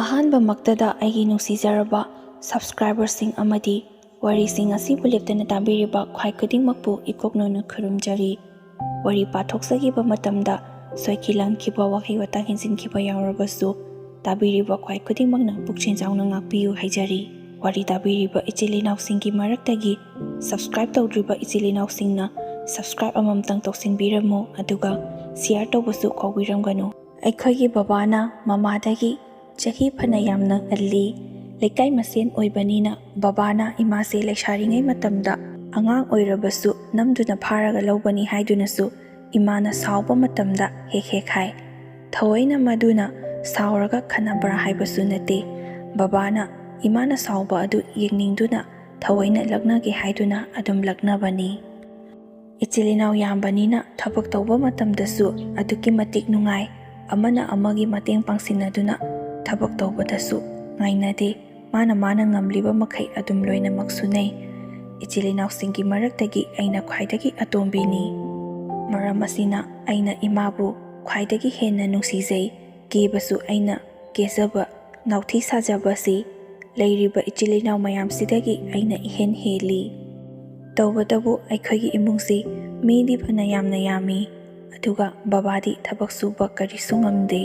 ꯑꯍꯥꯟꯕꯃꯛꯇꯗ ꯑꯩꯒꯤ ꯅꯨꯡꯁꯤꯖꯔꯕ ꯁꯕꯁꯀ꯭ꯔꯥꯏꯕꯔꯁꯤꯡ ꯑꯃꯗꯤ ꯋꯥꯔꯤꯁꯤꯡ ꯑꯁꯤꯕꯨ ꯂꯦꯞꯇꯅ ꯇꯥꯕꯤꯔꯤꯕ ꯈ꯭ꯋꯥꯏ ꯈꯨꯗꯤꯡꯃꯛꯄꯨ ꯏꯀꯣꯛꯅꯣꯅ ꯈꯨꯔꯨꯝꯖꯔꯤ꯫ ꯋꯥꯔꯤ ꯄꯥꯊꯣꯛꯆꯈꯤꯕ ꯃꯇꯝꯗ ꯁꯣꯏꯈꯤ ꯂꯥꯟꯈꯤꯕ ꯋꯥꯍꯩ ꯋꯥꯇꯥ ꯍꯦꯟꯖꯤꯟꯈꯤꯕ ꯌꯥꯎꯔꯕꯁꯨ ꯇꯥꯕꯤꯔꯤꯕ ꯈ꯭ꯋꯥꯏ ꯈꯨꯗꯤꯡꯃꯛꯅ ꯄꯨꯛꯆꯦꯜ ꯆꯥꯎꯅ ꯉꯥꯛꯄꯤꯌꯨ ꯍꯥꯏꯖꯔꯤ꯫ ꯋꯥꯔꯤ ꯇꯥꯕꯤꯔꯤꯕ ꯏꯆꯤꯜ ꯏꯅꯥꯎꯁꯤꯡꯒꯤ ꯃꯔꯛꯇꯒꯤ ꯁꯕꯁꯀ꯭ꯔꯥꯏꯕ ꯇꯧꯗ꯭ꯔꯤꯕ ꯏꯆꯤꯜ ꯏꯅꯥꯎꯁꯤꯡꯅ ꯁꯕꯁꯀ꯭ꯔꯥꯏꯕ ꯑꯃꯃꯝꯇꯪ ꯇꯧꯁꯤꯟꯕꯤꯔꯝꯃꯨ, ꯑꯗꯨꯒ ꯁꯤꯌꯥꯔ ꯇꯧꯕꯁꯨ ꯀꯥꯎꯕꯤꯔꯝꯒꯅꯨ꯫ ꯑꯩꯈꯣꯏꯒꯤ ꯕꯕꯥꯅ ꯃꯃꯥꯗꯒꯤ ꯆꯍꯤ ꯐꯅ ꯌꯥꯝꯅ ꯍꯜꯂꯤ꯫ ꯂꯩꯀꯥꯏ ꯃꯁꯦꯟ ꯑꯣꯏꯕꯅꯤꯅ ꯕꯕꯥꯅ ꯏꯃꯥꯁꯦ ꯂꯩꯁꯥꯔꯤꯉꯩ ꯃꯇꯝꯗ ꯑꯉꯥꯡ ꯑꯣꯏꯔꯕꯁꯨ ꯅꯝꯗꯨꯅ ꯐꯥꯔꯒ ꯂꯧꯕꯅꯤ ꯍꯥꯏꯗꯨꯅꯁꯨ ꯏꯃꯥꯅ ꯁꯥꯎꯕ ꯃꯇꯝꯗ ꯍꯦꯛ ꯍꯥꯏ꯫ ꯊꯑꯣꯏꯅ ꯃꯗꯨꯅ ꯁꯥꯎꯔꯒ ꯈꯠꯅꯕ꯭ꯔꯥ ꯍꯥꯏꯕꯁꯨ ꯅꯠꯇꯦ, ꯕꯕꯥꯅ ꯏꯃꯥꯅ ꯁꯥꯎꯕ ꯑꯗꯨ ꯌꯦꯡꯅꯤꯡꯗꯨꯅ ꯊꯑꯣꯏꯅ ꯂꯛꯅꯒꯦ ꯍꯥꯏꯗꯨꯅ ꯑꯗꯨꯝ ꯂꯛꯅꯕꯅꯤ꯫ ꯏꯆꯤꯜ ꯏꯅꯥꯎ ꯌꯥꯝꯕꯅꯤꯅ ꯊꯕꯛ ꯇꯧꯕ ꯃꯇꯝꯗꯁꯨ ꯑꯗꯨꯛꯀꯤ ꯃꯇꯤꯛ ꯅꯨꯡꯉꯥꯏ꯫ ꯑꯃꯅ ꯑꯃꯒꯤ ꯃꯇꯦꯡ ꯄꯥꯡꯁꯤꯟꯅꯗꯨꯅ ꯊꯕꯛ ꯇꯧꯕꯗꯁꯨ ꯉꯥꯏꯅꯗꯦ꯫ ꯃꯥꯅ ꯉꯝꯂꯤꯕ ꯃꯈꯩ ꯑꯗꯨꯝ ꯂꯣꯏꯅꯃꯛ ꯁꯨꯅꯩ꯫ ꯏꯆꯤꯜ ꯏꯅꯥꯎꯁꯤꯡꯒꯤ ꯃꯔꯛꯇꯒꯤ ꯑꯩꯅ ꯈ꯭ꯋꯥꯏꯗꯒꯤ ꯑꯇꯣꯝꯕꯤꯅꯤ꯫ ꯃꯔꯝ ꯑꯁꯤꯅ ꯑꯩꯅ ꯏꯃꯥꯕꯨ ꯈ꯭ꯋꯥꯏꯗꯒꯤ ꯍꯦꯟꯅ ꯅꯨꯡꯁꯤꯖꯩ꯫ ꯀꯦꯕꯁꯨ ꯑꯩꯅ ꯀꯦꯖꯕ, ꯅꯥꯎꯊꯤ ꯁꯥꯖꯕꯁꯤ ꯂꯩꯔꯤꯕ ꯏꯆꯤꯜ ꯏꯅꯥꯎ ꯃꯌꯥꯝꯁꯤꯗꯒꯤ ꯑꯩꯅ ꯏꯍꯦꯟ ꯍꯦꯜꯂꯤ꯫ ꯇꯧꯕꯇꯕꯨ ꯑꯩꯈꯣꯏꯒꯤ ꯏꯃꯨꯡꯁꯤ ꯃꯤꯗꯤ ꯐꯅ ꯌꯥꯝꯅ ꯌꯥꯝꯃꯤ, ꯑꯗꯨꯒ ꯕꯕꯥꯗꯤ ꯊꯕꯛ ꯁꯨꯕ ꯀꯔꯤꯁꯨ ꯉꯝꯗꯦ꯫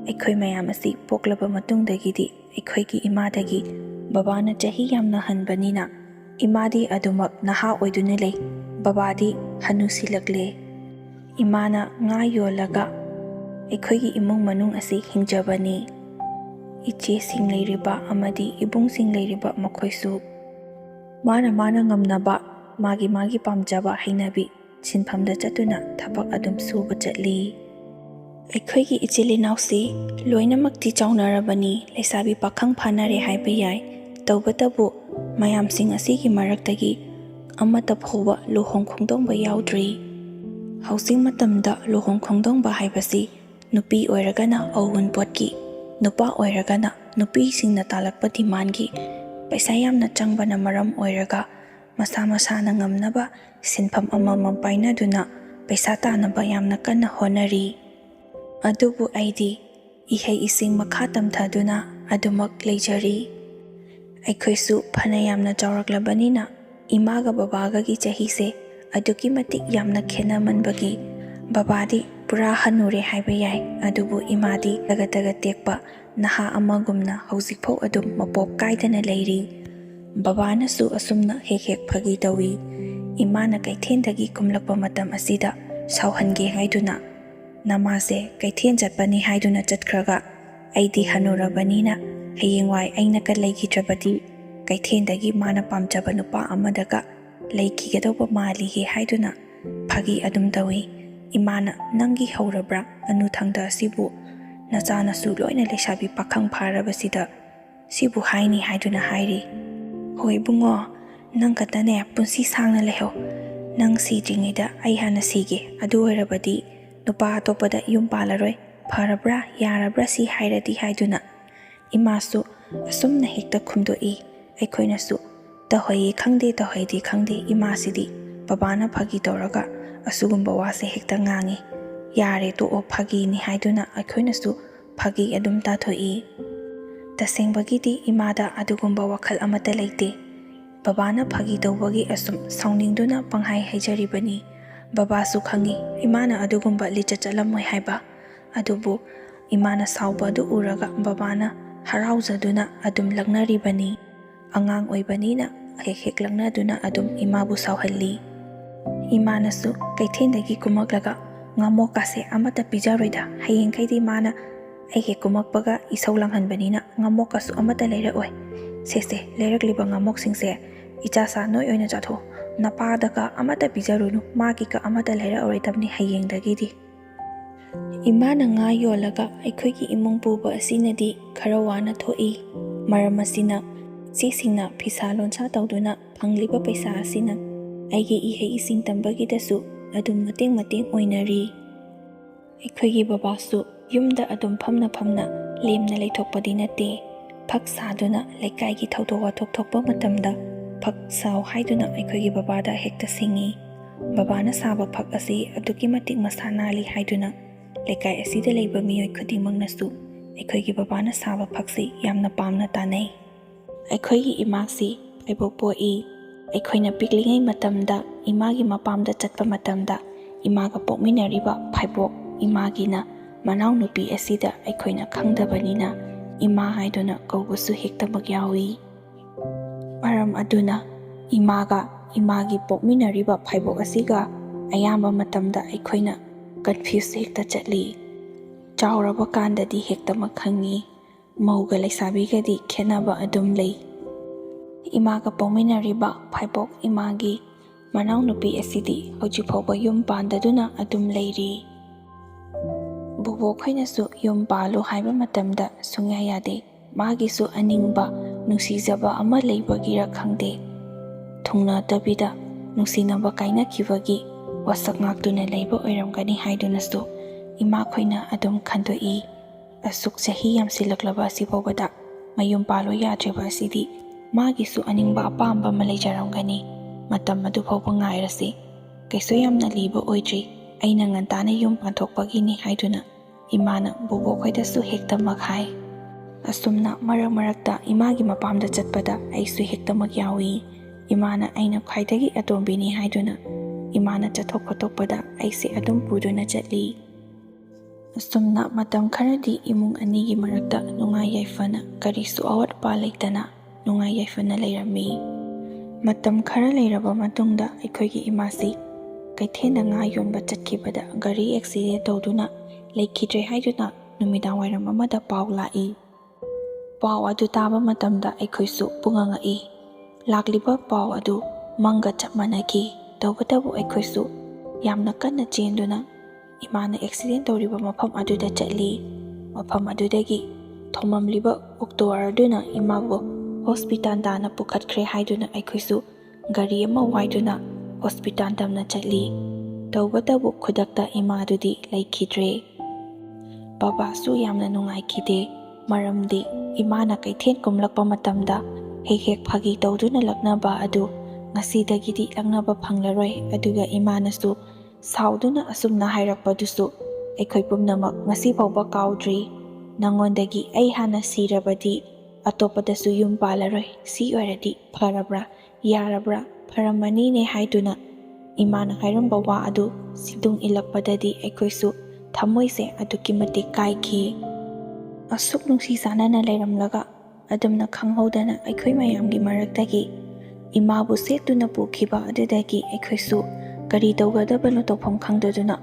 ꯑꯩꯈꯣꯏ ꯃꯌꯥꯝ ꯑꯁꯤ ꯄꯣꯛꯂꯕ ꯃꯇꯨꯡꯗꯒꯤꯗꯤ ꯑꯩꯈꯣꯏꯒꯤ ꯏꯃꯥꯗꯒꯤ ꯕꯕꯥꯅ ꯆꯍꯤ ꯌꯥꯝꯅ ꯍꯟꯕꯅꯤꯅ ꯏꯃꯥꯗꯤ ꯑꯗꯨꯃꯛ ꯅꯍꯥ ꯑꯣꯏꯗꯨꯅ ꯂꯩ, ꯕꯕꯥꯗꯤ ꯍꯅꯨꯁꯤꯜꯂꯛꯂꯦ꯫ ꯏꯃꯥꯅ ꯉꯥ ꯌꯣꯜꯂꯒ ꯑꯩꯈꯣꯏꯒꯤ ꯏꯃꯨꯡ ꯃꯅꯨꯡ ꯑꯁꯤ ꯍꯤꯡꯖꯕꯅꯤ꯫ ꯏꯆꯦꯁꯤꯡ ꯂꯩꯔꯤꯕ ꯑꯃꯗꯤ ꯏꯕꯨꯡꯁꯤꯡ ꯂꯩꯔꯤꯕ ꯃꯈꯣꯏꯁꯨ ꯃꯥꯅ ꯉꯝꯅꯕ ꯃꯥꯒꯤ ꯄꯥꯝꯖꯕ ꯍꯩꯅꯕꯤ ꯁꯤꯟꯐꯝꯗ ꯆꯠꯇꯨꯅ ꯊꯕꯛ ꯑꯗꯨꯝ ꯁꯨꯕ ꯆꯠꯂꯤ꯫ ꯑꯩꯈꯣꯏꯒꯤ ꯏꯆꯤꯜ ꯏꯅꯥꯎꯁꯤ ꯂꯣꯏꯅꯃꯛꯇꯤ ꯆꯥꯎꯅꯔꯕꯅꯤ, ꯂꯩꯁꯥꯕꯤ ꯄꯥꯈꯪ ꯐꯥꯅꯔꯦ ꯍꯥꯏꯕ ꯌꯥꯏ꯫ ꯇꯧꯕꯇꯕꯨ ꯃꯌꯥꯝꯁꯤꯡ ꯑꯁꯤꯒꯤ ꯃꯔꯛꯇꯒꯤ ꯑꯃꯠꯇ ꯐꯥꯎꯕ ꯂꯨꯍꯣꯡ ꯈꯣꯡꯗꯣꯡꯕ ꯌꯥꯎꯗ꯭ꯔꯤ꯫ ꯍꯧꯖꯤꯛ ꯃꯇꯝꯗ ꯂꯨꯍꯣꯡ ꯈꯣꯡꯗꯣꯡꯕ ꯍꯥꯏꯕꯁꯤ ꯅꯨꯄꯤ ꯑꯣꯏꯔꯒꯅ ꯑꯎꯟꯄꯣꯠꯀꯤ, ꯅꯨꯄꯥ ꯑꯣꯏꯔꯒꯅ ꯅꯨꯄꯤꯁꯤꯡꯅ ꯇꯥꯜꯂꯛꯄ ꯗꯤꯃꯥꯟꯒꯤ, ꯄꯩꯁꯥ ꯌꯥꯝꯅ ꯆꯪꯕꯅ ꯃꯔꯝ ꯑꯣꯏꯔꯒ ꯃꯁꯥ ꯃꯁꯥꯅ ꯉꯝꯅꯕ ꯁꯤꯟꯐꯝ ꯑꯃꯃꯝ ꯄꯥꯏꯅꯗꯨꯅ ꯄꯩꯁా ꯇꯥꯟꯅꯕ ꯌꯥꯝꯅ ꯀꯟꯅ ꯍꯣꯠꯅꯔꯤ꯫ ꯑꯗꯨꯕꯨ ꯑꯩꯗꯤ ꯏꯍꯩ ꯏꯁꯤꯡ ꯃꯈꯥ ꯇꯝꯊꯗꯨꯅ ꯑꯗꯨꯃꯛ ꯂꯩꯖꯔꯤ꯫ ꯑꯩꯈꯣꯏꯁꯨ ꯐꯅ ꯌꯥꯝꯅ ꯆꯥꯎꯔꯛꯂꯕꯅꯤꯅ ꯏꯃꯥꯒ ꯕꯕꯥꯒꯒꯤ ꯆꯍꯤꯁꯦ ꯑꯗꯨꯛꯀꯤ ꯃꯇꯤꯛ ꯌꯥꯝꯅ ꯈꯦꯟꯅꯃꯟꯕꯒꯤ ꯕꯕꯥꯗꯤ ꯄꯨꯔꯥ ꯍꯟꯅꯨꯔꯦ ꯍꯥꯏꯕ ꯌꯥꯏ, ꯑꯗꯨꯕꯨ ꯏꯃꯥꯗꯤ ꯇꯒꯠ ꯇꯦꯛꯄ ꯅꯍꯥ ꯑꯃꯒꯨꯝꯅ ꯍꯧꯖꯤꯛꯐꯥꯎ ꯑꯗꯨꯝ ꯃꯄꯣꯞ ꯀꯥꯏꯗꯅ ꯂꯩꯔꯤ꯫ ꯕꯕꯥꯅꯁꯨ ꯑꯁꯨꯝꯅ ꯍꯦꯛ ꯐꯥꯒꯤ ꯇꯧꯏ꯫ ꯏꯃꯥꯅ ꯀꯩꯊꯦꯜꯗꯒꯤ ꯀꯨꯝꯂꯛꯄ ꯃꯇꯝ ꯑꯁꯤꯗ ꯁꯥꯎꯍꯟꯒꯦ ꯍꯥꯏꯗꯨꯅ ꯅꯃꯥꯁꯦ ꯀꯩꯊꯦꯜ ꯆꯠꯄꯅꯤ ꯍꯥꯏꯗꯨꯅ ꯆꯠꯈ꯭ꯔꯒ ꯑꯩꯗꯤ ꯍꯟꯅꯨꯔꯕꯅꯤꯅ ꯍꯌꯦꯡꯋꯥꯏ ꯑꯩꯅꯀ ꯂꯩꯈꯤꯗ꯭ꯔꯕꯗꯤ ꯀꯩꯊꯦꯜꯗꯒꯤ ꯃꯥꯅ ꯄꯥꯝꯖꯕ ꯅꯨꯄꯥ ꯑꯃꯗꯒ ꯂꯩꯈꯤꯒꯗꯧꯕ ꯃꯥꯜꯂꯤꯍꯦ ꯍꯥꯏꯗꯨꯅ ꯐꯥꯒꯤ ꯑꯗꯨꯝ ꯇꯧꯏ꯫ ꯏꯃꯥꯅ ꯅꯪꯒꯤ ꯍꯧꯔꯕ꯭ꯔꯥ ꯑꯅꯨꯊꯪꯗ ꯑꯁꯤꯕꯨ, ꯅꯆꯥꯅꯁꯨ ꯂꯣꯏꯅ ꯂꯩꯁꯥꯕꯤ ꯄꯥꯈꯪ ꯐꯥꯔꯕꯁꯤꯗ ꯁꯤꯕꯨ ꯍꯥꯏꯅꯤ ꯍꯥꯏꯗꯨꯅ ꯍꯥꯏꯔꯤ꯫ ꯍꯣꯏ ꯏꯕꯨꯡꯉꯣ, ꯅꯪ ꯈꯛꯇꯅꯦ ꯄꯨꯟꯁꯤ ꯁꯥꯡꯅ ꯂꯩꯍꯧ꯫ ꯅꯪ ꯁꯤꯗ꯭ꯔꯤꯉꯩꯗ ꯑꯩ ꯍꯥꯟꯅ ꯁꯤꯒꯦ, ꯑꯗꯨ ꯑꯣꯏꯔꯕꯗꯤ ꯅꯨꯄꯥ ꯑꯇꯣꯞꯄꯗ ꯌꯨꯝ ꯄꯥꯜꯂꯔꯣꯏ, ꯐꯔꯕ꯭ꯔꯥ ꯌꯥꯔꯕ꯭ꯔꯥ ꯁꯤ ꯍꯥꯏꯔꯗꯤ ꯍꯥꯏꯗꯨꯅ ꯏꯃꯥꯁꯨ ꯑꯁꯨꯝꯅ ꯍꯦꯛꯇ ꯈꯨꯝꯗꯣꯛꯏ꯫ ꯑꯩꯈꯣꯏꯅꯁꯨ ꯇꯧꯍꯩꯌꯦ ꯈꯪꯗꯦ ꯇꯧꯍꯩꯗꯦ ꯈꯪꯗꯦ, ꯏꯃꯥꯁꯤꯗꯤ ꯕꯕꯥꯅ ꯐꯥꯒꯤ ꯇꯧꯔꯒ ꯑꯁꯤꯒꯨꯝꯕ ꯋꯥꯁꯦ ꯍꯦꯛꯇ ꯉꯥꯡꯉꯤ, ꯌꯥꯔꯦ ꯇꯣꯛꯑꯣ ꯐꯥꯒꯤꯅꯤ ꯍꯥꯏꯗꯨꯅ ꯑꯩꯈꯣꯏꯅꯁꯨ ꯐꯥꯒꯤ ꯑꯗꯨꯝ ꯇꯥꯊꯣꯛꯏ꯫ ꯇꯁꯦꯡꯕꯒꯤꯗꯤ ꯏꯃꯥꯗ ꯑꯗꯨꯒꯨꯝꯕ ꯋꯥꯈꯜ ꯑꯃꯠꯇ ꯂꯩꯇꯦ꯫ ꯕꯕꯥꯅ ꯐꯥꯒꯤ ꯇꯧꯕꯒꯤ ꯑꯁꯨꯝ ꯁꯥꯎꯅꯤꯡꯗꯨꯅ ꯄꯪꯍꯥꯏ ꯍꯥꯏꯖꯔꯤꯕꯅꯤ꯫ ꯕꯕꯥꯁꯨ ꯈꯪꯉꯤ ꯏꯃꯥꯅ ꯑꯗꯨꯒꯨꯝꯕ ꯂꯤꯆꯠ ꯆꯠꯂꯝꯃꯣꯏ ꯍꯥꯏꯕ, ꯑꯗꯨꯕꯨ ꯏꯃꯥꯅ ꯁꯥꯎꯕ ꯑꯗꯨ ꯎꯔꯒ ꯕꯕꯥꯅ ꯍꯔꯥꯎꯖꯗꯨꯅ ꯑꯗꯨꯝ ꯂꯛꯅꯔꯤꯕꯅꯤ꯫ ꯑꯉꯥꯡ ꯑꯣꯏꯕꯅꯤꯅ ꯍꯦꯛ ꯂꯛꯅꯗꯨꯅ ꯑꯗꯨꯝ ꯏꯃꯥꯕꯨ ꯁꯥꯎꯍꯜꯂꯤ꯫ ꯏꯃꯥꯅꯁꯨ ꯀꯩꯊꯦꯜꯗꯒꯤ ꯀꯨꯝꯃꯛꯂꯒ ꯉꯥꯃꯣꯛꯀꯥꯁꯦ ꯑꯃꯠꯇ ꯄꯤꯖꯔꯣꯏꯗ, ꯍꯌꯦꯡꯈꯩꯗꯤ ꯃꯥꯅ ꯑꯩ ꯍꯦꯛ ꯀꯨꯝꯃꯛꯄꯒ ꯏꯁꯧ ꯂꯥꯡꯍꯟꯕꯅꯤꯅ ꯉꯥꯃꯣꯛꯀꯁꯨ ꯑꯃꯠꯇ ꯂꯩꯔꯛꯑꯣꯏ꯫ ꯁꯦ ꯂꯩꯔꯛꯂꯤꯕ ꯉꯥꯃꯣꯛꯁꯤꯡꯁꯦ ꯏꯆꯥꯆꯥ ꯅꯣꯏ ꯑꯣꯏꯅ ꯆꯥꯊꯣꯛ, ꯅꯄꯥꯗꯒ ꯑꯃꯠꯇ ꯄꯤꯖꯔꯨꯅꯨ, ꯃꯥꯒꯤꯒ ꯑꯃꯠꯇ ꯂꯩꯔꯛꯑꯔꯣꯏꯗꯕꯅꯤ ꯍꯌꯦꯡꯗꯒꯤꯗꯤ꯫ ꯏꯃꯥꯅ ꯉꯥ ꯌꯣꯜꯂꯒ ꯑꯩꯈꯣꯏꯒꯤ ꯏꯃꯨꯡ ꯄꯨꯕ ꯑꯁꯤꯅꯗꯤ ꯈꯔ ꯋꯥꯅ ꯊꯣꯛꯏ꯫ ꯃꯔꯝ ꯑꯁꯤꯅ ꯏꯆꯦꯁꯤꯡꯅ ꯐꯤꯁꯥ ꯂꯣꯟꯁꯥ ꯇꯧꯗꯨꯅ ꯐꯪꯂꯤꯕ ꯄꯩꯁꯥ ꯑꯁꯤꯅ ꯑꯩꯒꯤ ꯏꯍꯩ ꯏꯁꯤꯡ ꯇꯝꯕꯒꯤꯗꯁꯨ ꯑꯗꯨꯝ ꯃꯇꯦꯡ ꯑꯣꯏꯅꯔꯤ꯫ ꯑꯩꯈꯣꯏꯒꯤ ꯕꯕꯥꯁꯨ ꯌꯨꯝꯗ ꯑꯗꯨꯝ ꯐꯝꯅ ꯂꯦꯝꯅ ꯂꯩꯊꯣꯛꯄꯗꯤ ꯅꯠꯇꯦ꯫ ꯐꯛ ꯁꯥꯗꯨꯅ ꯂꯩꯀꯥꯏꯒꯤ ꯊꯧꯗꯣꯛ ꯋꯥꯊꯣꯛ ꯊꯣꯛꯄ ꯃꯇꯝꯗ ꯐꯛ ꯁꯥꯎ ꯍꯥꯏꯗꯨꯅ ꯑꯩꯈꯣꯏꯒꯤ ꯕꯕꯥꯗ ꯍꯦꯛꯇ ꯁꯤꯡꯉꯤ꯫ ꯕꯕꯥꯅ ꯁꯥꯕ ꯐꯛ ꯑꯁꯤ ꯑꯗꯨꯛꯀꯤ ꯃꯇꯤꯛ ꯃꯁꯥ ꯅꯥꯜꯂꯤ ꯍꯥꯏꯗꯨꯅ ꯂꯩꯀꯥꯏ ꯑꯁꯤꯗ ꯂꯩꯕ ꯃꯤꯑꯣꯏ ꯈꯨꯗꯤꯡꯃꯛꯅꯁꯨ ꯑꯩꯈꯣꯏꯒꯤ ꯕꯕꯥꯅ ꯁꯥꯕ ꯐꯛꯁꯤ ꯌꯥꯝꯅ ꯄꯥꯝꯅ ꯇꯥꯅꯩ꯫ ꯑꯩꯈꯣꯏꯒꯤ ꯏꯃꯥꯁꯤ ꯐꯩꯕꯣꯛ ꯄꯣꯛꯏ꯫ ꯑꯩꯈꯣꯏꯅ ꯄꯤꯛꯂꯤꯉꯩ ꯃꯇꯝꯗ ꯏꯃꯥꯒꯤ ꯃꯄꯥꯝꯗ ꯆꯠꯄ ꯃꯇꯝꯗ ꯏꯃꯥꯒ ꯄꯣꯛꯃꯤꯟꯅꯔꯤꯕ ꯐꯩꯕꯣꯛ ꯏꯃꯥꯒꯤꯅ ꯃꯅꯥꯎꯅꯨꯄꯤ ꯑꯁꯤꯗ ꯑꯩꯈꯣꯏꯅ ꯈꯪꯗꯕꯅꯤꯅ ꯏꯃꯥ ꯍꯥꯏꯗꯨꯅ ꯀꯧꯕꯁꯨ ꯍꯦꯛꯇꯃꯛ ꯌꯥꯎꯏ꯫ ꯃꯔꯝ ꯑꯗꯨꯅ ꯏꯃꯥꯒ ꯏꯃꯥꯒꯤ ꯄꯣꯛꯃꯤꯟꯅꯔꯤꯕ ꯐꯩꯕꯣꯛ ꯑꯁꯤꯒ ꯑꯌꯥꯝꯕ ꯃꯇꯝꯗ ꯑꯩꯈꯣꯏꯅ ꯀꯟꯐ꯭ꯌꯨꯁ ꯍꯦꯛꯇ ꯆꯠꯂꯤ꯫ ꯆꯥꯎꯔꯕ ꯀꯥꯟꯗꯗꯤ ꯍꯦꯛꯇꯃꯛ ꯈꯪꯉꯤ, ꯃꯧꯒ ꯂꯩꯁꯥꯕꯤꯒꯗꯤ ꯈꯦꯠꯅꯕ ꯑꯗꯨꯝ ꯂꯩ꯫ ꯏꯃꯥꯒ ꯄꯣꯛꯃꯤꯟꯅꯔꯤꯕ ꯐꯩꯕꯣꯛ ꯏꯃꯥꯒꯤ ꯃꯅꯥꯎꯅꯨꯄꯤ ꯑꯁꯤꯗꯤ ꯍꯧꯖꯤꯛ ꯐꯥꯎꯕ ꯌꯨꯝ ꯄꯥꯟꯗꯗꯨꯅ ꯑꯗꯨꯝ ꯂꯩꯔꯤ꯫ ꯕꯨꯕꯣꯛꯈꯣꯏꯅꯁꯨ ꯌꯨꯝ ꯄꯥꯜꯂꯨ ꯍꯥꯏꯕ ꯃꯇꯝꯗ ꯁꯨꯡꯌꯥ ꯌꯥꯗꯦ꯫ ꯃꯥꯒꯤꯁꯨ ꯑꯅꯤꯡꯕ ꯅꯨꯡꯁꯤꯖꯕ ꯑꯃ ꯂꯩꯕꯒꯤꯔ ꯈꯪꯗꯦ, ꯊꯨꯡꯅꯗꯕꯤꯗ ꯅꯨꯡꯁꯤꯅꯕ ꯀꯥꯏꯅꯈꯤꯕꯒꯤ ꯋꯥꯁꯛ ꯉꯥꯛꯇꯨꯅ ꯂꯩꯕ ꯑꯣꯏꯔꯝꯒꯅꯤ ꯍꯥꯏꯗꯨꯅꯁꯨ ꯏꯃꯥꯈꯣꯏꯅ ꯑꯗꯨꯝ ꯈꯟꯗꯣꯛꯏ꯫ ꯑꯁꯨꯛ ꯆꯍꯤ ꯌꯥꯝꯁꯤꯜꯂꯛꯂꯕ ꯑꯁꯤꯐꯥꯎꯕꯗ ꯃꯌꯨꯝ ꯄꯥꯜꯂꯨ ꯌꯥꯗ꯭ꯔꯤꯕ ꯑꯁꯤꯗꯤ ꯃꯥꯒꯤꯁꯨ ꯑꯅꯤꯡꯕ ꯑꯄꯥꯝꯕ ꯑꯃ ꯂꯩꯖꯔꯝꯒꯅꯤ꯫ ꯃꯇꯝ ꯑꯗꯨ ꯐꯥꯎꯕ ꯉꯥꯏꯔꯁꯤ, ꯀꯩꯁꯨ ꯌꯥꯝꯅ ꯂꯤꯕ ꯑꯣꯏꯗ꯭ꯔꯤ, ꯑꯩꯅ ꯉꯟꯇꯥꯅ ꯌꯨꯝ ꯄꯥꯟꯊꯣꯛꯄꯒꯤꯅꯤ ꯍꯥꯏꯗꯨꯅ ꯏꯃꯥꯅ ꯕꯨꯕꯣꯛꯈꯣꯏꯗꯁꯨ ꯍꯦꯛꯇꯃꯛ ꯍꯥꯏ꯫ ꯑꯁꯨꯝꯅ ꯃꯔꯛ ꯃꯔꯛꯇ ꯏꯃꯥꯒꯤ ꯃꯄꯥꯝꯗ ꯆꯠꯄꯗ ꯑꯩꯁꯨ ꯍꯦꯛꯇꯃꯛ ꯌꯥꯎꯏ꯫ ꯏꯃꯥꯅ ꯑꯩꯅ ꯈ꯭ꯋꯥꯏꯗꯒꯤ ꯑꯇꯣꯝꯕꯤꯅꯤ ꯍꯥꯏꯗꯨꯅ ꯏꯃꯥꯅ ꯆꯠꯊꯣꯛ ꯈꯣꯠꯇꯣꯛꯄꯗ ꯑꯩꯁꯦ ꯑꯗꯨꯝ ꯄꯨꯗꯨꯅ ꯆꯠꯂꯤ꯫ ꯑꯁꯨꯝꯅ ꯃꯇꯝ ꯈꯔꯗꯤ ꯏꯃꯨꯡ ꯑꯅꯤꯒꯤ ꯃꯔꯛꯇ ꯅꯨꯡꯉꯥꯏ ꯌꯥꯏꯐꯅ, ꯀꯔꯤꯁꯨ ꯑꯋꯥꯠ ꯑꯄꯥ ꯂꯩꯇꯅ ꯅꯨꯡꯉꯥꯏ ꯌꯥꯏꯐꯅ ꯂꯩꯔꯝꯃꯤ꯫ ꯃꯇꯝ ꯈꯔ ꯂꯩꯔꯕ ꯃꯇꯨꯡꯗ ꯑꯩꯈꯣꯏꯒꯤ ꯏꯃꯥꯁꯤ ꯀꯩꯊꯦꯜꯗ ꯉꯥ ꯌꯣꯟꯕ ꯆꯠꯈꯤꯕꯗ ꯒꯥꯔꯤ ꯑꯦꯛꯁꯤꯗꯦꯟ ꯇꯧꯗꯨꯅ ꯂꯩꯈꯤꯗ꯭ꯔꯦ ꯍꯥꯏꯗꯨꯅ ꯅꯨꯃꯤꯗꯥꯡꯋꯥꯏꯔꯝ ꯑꯃꯗ ꯄꯥꯎ ꯂꯥꯛꯏ꯫ ꯄꯥꯎ ꯑꯗꯨ ꯇꯥꯕ ꯃꯇꯝꯗ ꯑꯩꯈꯣꯏꯁꯨ ꯄꯨꯡꯉꯛꯏ꯫ ꯂꯥꯛꯂꯤꯕ ꯄꯥꯎ ꯑꯗꯨ ꯃꯪꯒ ꯆꯞ ꯃꯥꯟꯅꯈꯤ꯫ ꯇꯧꯕꯇꯕꯨ ꯑꯩꯈꯣꯏꯁꯨ ꯌꯥꯝꯅ ꯀꯟꯅ ꯆꯦꯟꯗꯨꯅ ꯏꯃꯥꯅ ꯑꯦꯛꯁꯤꯗꯦꯟ ꯇꯧꯔꯤꯕ ꯃꯐꯝ ꯑꯗꯨꯗ ꯆꯠꯂꯤ꯫ ꯃꯐꯝ ꯑꯗꯨꯗꯒꯤ ꯊꯣꯝꯃꯝꯂꯤꯕ ꯑꯣꯛꯇꯣꯋꯥꯔꯗꯨꯅ ꯏꯃꯥꯕꯨ ꯍꯣꯁꯄꯤꯇꯥꯜ ꯇꯥꯟꯅ ꯄꯨꯈꯠꯈ꯭ꯔꯦ ꯍꯥꯏꯗꯨꯅ ꯑꯩꯈꯣꯏꯁꯨ ꯒꯥꯔꯤ ꯑꯃ ꯋꯥꯏꯗꯨꯅ ꯍꯣꯁꯄꯤꯇꯥꯜ ꯇꯝꯅ ꯆꯠꯂꯤ꯫ ꯇꯧꯕꯇꯕꯨ ꯈꯨꯗꯛꯇ ꯏꯃꯥꯗꯨꯗꯤ ꯂꯩꯈꯤꯗ꯭ꯔꯦ꯫ ꯕꯕꯥꯁꯨ ꯌꯥꯝꯅ ꯅꯨꯡꯉꯥꯏꯈꯤꯗꯦ, ꯃꯔꯝꯗꯤ ꯏꯃꯥꯅ ꯀꯩꯊꯦꯜ ꯀꯨꯝꯂꯛꯄ ꯃꯇꯝꯗ ꯍꯦꯛ ꯍꯦꯛ ꯐꯥꯒꯤ ꯇꯧꯗꯨꯅ ꯂꯛꯅꯕ ꯑꯗꯨ ꯉꯁꯤꯗꯒꯤꯗꯤ ꯂꯛꯅꯕ ꯐꯪꯂꯔꯣꯏ꯫ ꯑꯗꯨꯒ ꯏꯃꯥꯅꯁꯨ ꯁꯥꯎꯗꯨꯅ ꯑꯁꯨꯝꯅ ꯍꯥꯏꯔꯛꯄꯗꯨꯁꯨ ꯑꯩꯈꯣꯏ ꯄꯨꯝꯅꯃꯛ ꯉꯁꯤ ꯐꯥꯎꯕ ꯀꯥꯎꯗ꯭ꯔꯤ꯫ ꯅꯉꯣꯟꯗꯒꯤ ꯑꯩ ꯍꯥꯟꯅ ꯁꯤꯔꯕꯗꯤ ꯑꯇꯣꯞꯄꯗꯁꯨ ꯌꯨꯝ ꯄꯥꯜꯂꯔꯣꯏ, ꯁꯤ ꯑꯣꯏꯔꯗꯤ ꯐꯔꯕ꯭ꯔꯥ, ꯌꯥꯔꯕ꯭ꯔꯥ, ꯐꯔꯝꯃꯅꯤꯅꯦ ꯍꯥꯏꯗꯨꯅ ꯏꯃꯥꯅ ꯍꯥꯏꯔꯝꯕ ꯋꯥ ꯑꯗꯨ ꯁꯤꯡꯇꯨꯡ ꯏꯜꯂꯛꯄꯗꯗꯤ ꯑꯩꯈꯣꯏꯁꯨ ꯊꯃꯣꯏꯁꯦ ꯑꯗꯨꯛꯀꯤ ꯃꯇꯤꯛ ꯀꯥꯏꯈꯤ꯫ ꯑꯁꯨꯛ ꯅꯨꯡꯁꯤ ꯆꯥꯟꯅꯅ ꯂꯩꯔꯝꯂꯒ ꯑꯗꯨꯝꯅ ꯈꯪꯍꯧꯗꯅ ꯑꯩꯈꯣꯏ ꯃꯌꯥꯝꯒꯤ ꯃꯔꯛꯇꯒꯤ ꯏꯃꯥꯕꯨ ꯁꯦꯠꯇꯨꯅ ꯄꯨꯈꯤꯕ ꯑꯗꯨꯗꯒꯤ ꯑꯩꯈꯣꯏꯁꯨ ꯀꯔꯤ ꯇꯧꯒꯗꯕꯅꯣ ꯇꯧꯐꯝ ꯈꯪꯗꯗꯨꯅ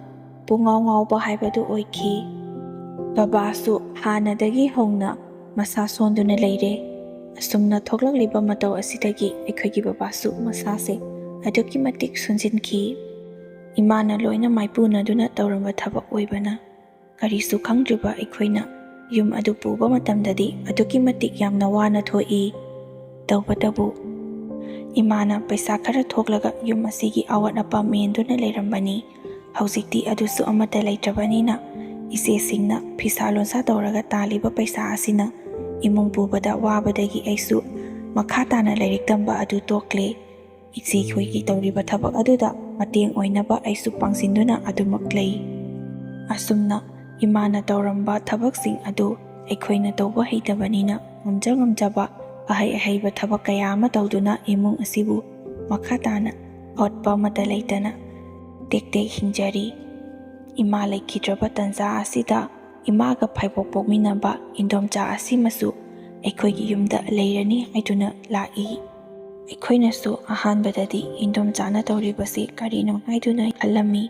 ꯄꯨꯡꯉꯥꯎ ꯉꯥꯎꯕ ꯍꯥꯏꯕꯗꯨ ꯑꯣꯏꯈꯤ꯫ ꯕꯕꯥꯁꯨ ꯍꯥꯟꯅꯗꯒꯤ ꯍꯧꯅ ꯃꯁꯥ ꯁꯣꯟꯗꯨꯅ ꯂꯩꯔꯦ꯫ ꯑꯁꯨꯝꯅ ꯊꯣꯛꯂꯛꯂꯤꯕ ꯃꯇꯧ ꯑꯁꯤꯗꯒꯤ ꯑꯩꯈꯣꯏꯒꯤ ꯕꯕꯥꯁꯨ ꯃꯁꯥꯁꯦ ꯑꯗꯨꯛꯀꯤ ꯃꯇꯤꯛ ꯁꯣꯟꯖꯤꯟꯈꯤ꯫ ꯏꯃꯥꯅ ꯂꯣꯏꯅ ꯃꯥꯏꯄꯨꯅꯗꯨꯅ ꯇꯧꯔꯝꯕ ꯊꯕꯛ ꯑꯣꯏꯕꯅ ꯀꯔꯤꯁꯨ ꯈꯪꯗ꯭ꯔꯤꯕ ꯑꯩꯈꯣꯏꯅ ꯌꯨꯝ ꯑꯗꯨ ꯄꯨꯕ ꯃꯇꯝꯗꯗꯤ ꯑꯗꯨꯛꯀꯤ ꯃꯇꯤꯛ ꯌꯥꯝꯅ ꯋꯥꯅ ꯊꯣꯛꯏ꯫ ꯇꯧꯕꯇꯕꯨ ꯏꯃꯥꯅ ꯄꯩꯁꯥ ꯈꯔ ꯊꯣꯛꯂꯒ ꯌꯨꯝ ꯑꯁꯤꯒꯤ ꯑꯋꯥꯠ ꯑꯄꯥ ꯃꯦꯟꯗꯨꯅ ꯂꯩꯔꯝꯕꯅꯤ꯫ ꯍꯧꯖꯤꯛꯇꯤ ꯑꯗꯨꯁꯨ ꯑꯃꯠꯇ ꯂꯩꯇ꯭ꯔꯕꯅꯤꯅ ꯏꯆꯦꯁꯤꯡꯅ ꯐꯤꯁꯥ ꯂꯣꯟꯁꯥ ꯇꯧꯔꯒ ꯇꯥꯜꯂꯤꯕ ꯄꯩꯁꯥ ꯑꯁꯤꯅ ꯏꯃꯨꯡ ꯄꯨꯕꯗ ꯋꯥꯕꯗꯒꯤ ꯑꯩꯁꯨ ꯃꯈꯥ ꯇꯥꯅ ꯂꯥꯏꯔꯤꯛ ꯇꯝꯕ ꯑꯗꯨ ꯇꯣꯛꯂꯦ꯫ ꯏꯆꯦꯈꯣꯏꯒꯤ ꯇꯧꯔꯤꯕ ꯊꯕꯛ ꯑꯗꯨꯗ ꯃꯇꯦꯡ ꯑꯣꯏꯅꯕ ꯑꯩꯁꯨ ꯄꯥꯡꯁꯤꯟꯗꯨꯅ ꯑꯗꯨꯃꯛ ꯂꯩ꯫ ꯑꯁꯨꯝꯅ ꯏꯃꯥꯅ ꯇꯧꯔꯝꯕ ꯊꯕꯛꯁꯤꯡ ꯑꯗꯨ ꯑꯩꯈꯣꯏꯅ ꯇꯧꯕ ꯍꯩꯇꯕꯅꯤꯅ ꯉꯝꯖ ꯉꯝꯖꯕ ꯑꯍꯩ ꯑꯍꯩꯕ ꯊꯕꯛ ꯀꯌా ꯑꯃ ꯇꯧꯗꯨꯅ ꯏꯃꯨꯡ ꯑꯁꯤꯕꯨ ꯃꯈꯥ ꯇꯥꯅ ꯑꯋꯥꯠꯄ ꯑꯃꯠꯇ ꯂꯩꯇꯅ ꯇꯦꯛ ꯇꯦꯛ ꯍꯤꯡꯖꯔꯤ꯫ ꯏꯃꯥ ꯂꯩꯈꯤꯗ꯭ꯔꯕ ꯇꯟꯖꯥ ꯑꯁꯤꯗ ꯏꯃꯥꯒ ꯐꯩꯕꯣꯛ ꯄꯣꯛꯃꯤꯟꯅꯕ ꯏꯟꯗꯣꯝꯆꯥ ꯑꯁꯤꯃꯁꯨ ꯑꯩꯈꯣꯏꯒꯤ ꯌꯨꯝꯗ ꯂꯩꯔꯅꯤ ꯍꯥꯏꯗꯨꯅ ꯂꯥꯛꯏ꯫ ꯑꯩꯈꯣꯏꯅꯁꯨ ꯑꯍꯥꯟꯕꯗꯗꯤ ꯏꯟꯗꯣꯝꯆꯥꯅ ꯇꯧꯔꯤꯕꯁꯤ ꯀꯔꯤꯅꯣ ꯍꯥꯏꯗꯨꯅ ꯈꯜꯂꯝꯃꯤ꯫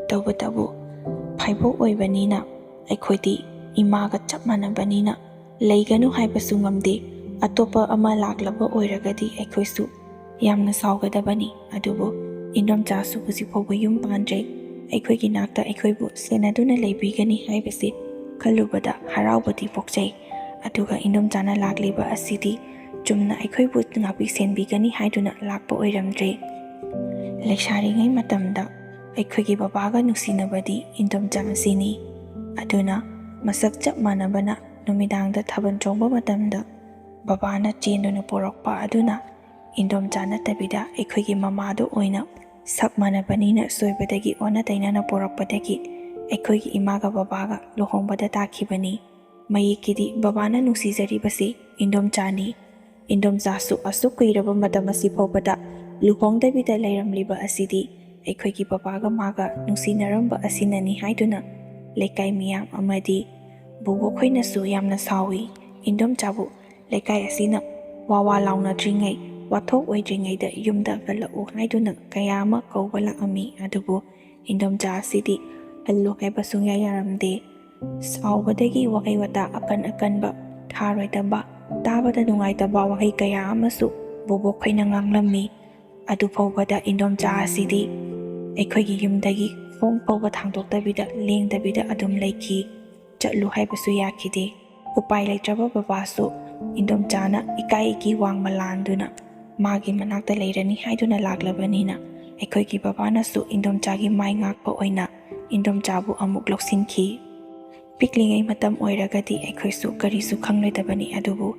ꯇꯧꯕꯇꯕꯨ ꯐꯩꯕꯣꯛ ꯑꯣꯏꯕꯅꯤꯅ ꯑꯩꯈꯣꯏꯗꯤ ꯏꯃꯥꯒ ꯆꯞ ꯃꯥꯟꯅꯕꯅꯤꯅ ꯂꯩꯒꯅꯨ ꯍꯥꯏꯕꯁꯨ ꯉꯝꯗꯦ꯫ ꯑꯇꯣꯞꯄ ꯑꯃ ꯂꯥꯛꯂꯕ ꯑꯣꯏꯔꯒꯗꯤ ꯑꯩꯈꯣꯏꯁꯨ ꯌꯥꯝꯅ ꯁꯥꯎꯒꯗꯕꯅꯤ꯫ ꯑꯗꯨꯕꯨ ꯏꯟꯗꯣꯝꯆꯥꯁꯨ ꯍꯧꯖꯤꯛ ꯐꯥꯎꯕ ꯌꯨꯝ ꯄꯥꯟꯗ꯭ꯔꯦ, ꯑꯩꯈꯣꯏꯒꯤ ꯅꯥꯛꯇ ꯑꯩꯈꯣꯏꯕꯨ ꯁꯦꯟꯅꯗꯨꯅ ꯂꯩꯕꯤꯒꯅꯤ ꯍꯥꯏꯕꯁꯤ ꯈꯜꯂꯨꯕꯗ ꯍꯔꯥꯎꯕꯗꯤ ꯄꯣꯛꯆꯩ꯫ ꯑꯗꯨꯒ ꯏꯟꯗꯣꯝꯆꯥꯅ ꯂꯥꯛꯂꯤꯕ ꯑꯁꯤꯗꯤ ꯆꯨꯝꯅ ꯑꯩꯈꯣꯏꯕꯨ ꯉꯥꯛꯄꯤ ꯁꯦꯟꯕꯤꯒꯅꯤ ꯍꯥꯏꯗꯨꯅ ꯂꯥꯛꯄ ꯑꯣꯏꯔꯝꯗ꯭ꯔꯦ꯫ ꯂꯩꯁꯥꯔꯤꯉꯩ ꯃꯇꯝꯗ ꯑꯩꯈꯣꯏꯒꯤ ꯕꯕꯥꯒ ꯅꯨꯡꯁꯤꯅꯕꯗꯤ ꯏꯟꯗꯣꯝꯆꯥ ꯑꯁꯤꯅꯤ꯫ ꯑꯗꯨꯅ ꯃꯁꯛ ꯆꯞ ꯃꯥꯟꯅꯕꯅ ꯅꯨꯃꯤꯗꯥꯡꯗ ꯊꯥꯕꯜ ꯆꯣꯡꯕ ꯃꯇꯝꯗ ꯕꯕꯥꯅ ꯆꯦꯟꯗꯨꯅ ꯄꯣꯔꯛꯄ ꯑꯗꯨꯅ ꯏꯟꯗꯣꯝꯆꯥ ꯅꯠꯇꯕꯤꯗ ꯑꯩꯈꯣꯏꯒꯤ ꯃꯃꯥꯗꯨ ꯑꯣꯏꯅ ꯁꯛ ꯃꯥꯟꯅꯕꯅꯤꯅ ꯁꯣꯏꯕꯗꯒꯤ ꯑꯣꯟꯅ ꯇꯩꯅꯅ ꯄꯣꯔꯛꯄꯗꯒꯤ ꯑꯩꯈꯣꯏꯒꯤ ꯏꯃꯥꯒ ꯕꯕꯥꯒ ꯂꯨꯍꯣꯡꯕꯗ ꯇꯥꯈꯤꯕꯅꯤ꯫ ꯃꯌꯦꯛꯀꯤꯗꯤ ꯕꯕꯥꯅ ꯅꯨꯡꯁꯤꯖꯔꯤꯕꯁꯤ ꯏꯟꯗꯣꯝꯆꯥꯅꯤ꯫ ꯏꯟꯗꯣꯝꯆꯥꯁꯨ ꯑꯁꯨꯛ ꯀꯨꯏꯔꯕ ꯃꯇꯝ ꯑꯁꯤ ꯐꯥꯎꯕꯗ ꯂꯨꯍꯣꯡꯗꯕꯤꯗ ꯂꯩꯔꯝꯂꯤꯕ ꯑꯁꯤꯗꯤ ꯑꯩꯈꯣꯏꯒꯤ ꯕꯕꯥꯒ ꯃꯥꯒ ꯅꯨꯡꯁꯤꯅꯔꯝꯕ ꯑꯁꯤꯅꯅꯤ ꯍꯥꯏꯗꯨꯅ ꯂꯩꯀꯥꯏ ꯃꯤꯌꯥꯝ ꯑꯃꯗꯤ ꯕꯨꯕꯣꯛꯈꯣꯏꯅꯁꯨ ꯌꯥꯝꯅ ꯁꯥꯎꯏ꯫ ꯏꯟꯗꯣꯝꯆꯥꯕꯨ ꯂꯩꯀꯥꯏ ꯑꯁꯤꯅ ꯋꯥ ꯂꯥꯎꯅꯗ꯭ꯔꯤꯉꯩ ꯋꯥꯊꯣꯛ ꯑꯣꯏꯗ꯭ꯔꯤꯉꯩꯗ ꯌꯨꯝꯗ ꯍꯜꯂꯛꯎ ꯍꯥꯏꯗꯨꯅ ꯀꯌꯥ ꯑꯃ ꯀꯧꯕ ꯂꯥꯛꯑꯝꯃꯤ꯫ ꯑꯗꯨꯕꯨ ꯏꯟꯗꯣꯝꯆꯥ ꯑꯁꯤꯗꯤ ꯍꯜꯂꯨ ꯍꯥꯏꯕ ꯁꯨꯡꯌꯥ ꯌꯥꯔꯝꯗꯦ꯫ ꯁꯥꯎꯕꯗꯒꯤ ꯋꯥꯍꯩ ꯋꯥꯇꯥ ꯑꯀꯟꯕ ꯊꯥꯔꯣꯏꯗꯕ ꯇꯥꯕꯗ ꯅꯨꯡꯉꯥꯏꯇꯕ ꯋꯥꯍꯩ ꯀꯌꯥ ꯑꯃꯁꯨ ꯕꯨꯕꯣꯛꯈꯣꯏꯅ ꯉꯥꯡꯂꯝꯃꯤ꯫ ꯑꯗꯨꯐꯥꯎꯕꯗ ꯏꯟꯗꯣꯝꯆꯥ ꯑꯁꯤꯗꯤ ꯑꯩꯈꯣꯏꯒꯤ ꯌꯨꯝꯗꯒꯤ ꯈꯣꯡ ꯐꯥꯎꯕ ꯊꯥꯡꯗꯣꯛꯇꯕꯤꯗ ꯂꯦꯡꯗꯕꯤꯗ ꯑꯗꯨꯝ ꯂꯩꯈꯤ꯫ ꯆꯠꯂꯨ ꯍꯥꯏꯕꯁꯨ ꯌꯥꯈꯤꯗꯦ꯫ ꯎꯄꯥꯏ ꯂꯩꯇ꯭ꯔꯕ ꯕꯕꯥꯁꯨ ꯏꯟꯗꯣꯝꯆꯥꯅ ꯏꯀꯥꯏꯒꯤ ꯋꯥꯡꯃ ꯂꯥꯟꯗꯨꯅ ꯃꯥꯒꯤ ꯃꯅꯥꯛꯇ ꯂꯩꯔꯅꯤ ꯍꯥꯏꯗꯨꯅ ꯂꯥꯛꯂꯕꯅꯤꯅ ꯑꯩꯈꯣꯏꯒꯤ ꯕꯕꯥꯅꯁꯨ ꯏꯟꯗꯣꯝꯆꯥꯒꯤ ꯃꯥꯏ ꯉꯥꯛꯄ ꯑꯣꯏꯅ ꯏꯟꯗꯣꯝꯆꯥꯕꯨ ꯑꯃꯨꯛ ꯂꯧꯁꯤꯟꯈꯤ꯫ ꯄꯤꯛꯂꯤꯉꯩ ꯃꯇꯝ ꯑꯣꯏꯔꯒꯗꯤ ꯑꯩꯈꯣꯏꯁꯨ ꯀꯔꯤꯁꯨ ꯈꯪꯂꯣꯏꯗꯕꯅꯤ, ꯑꯗꯨꯕꯨ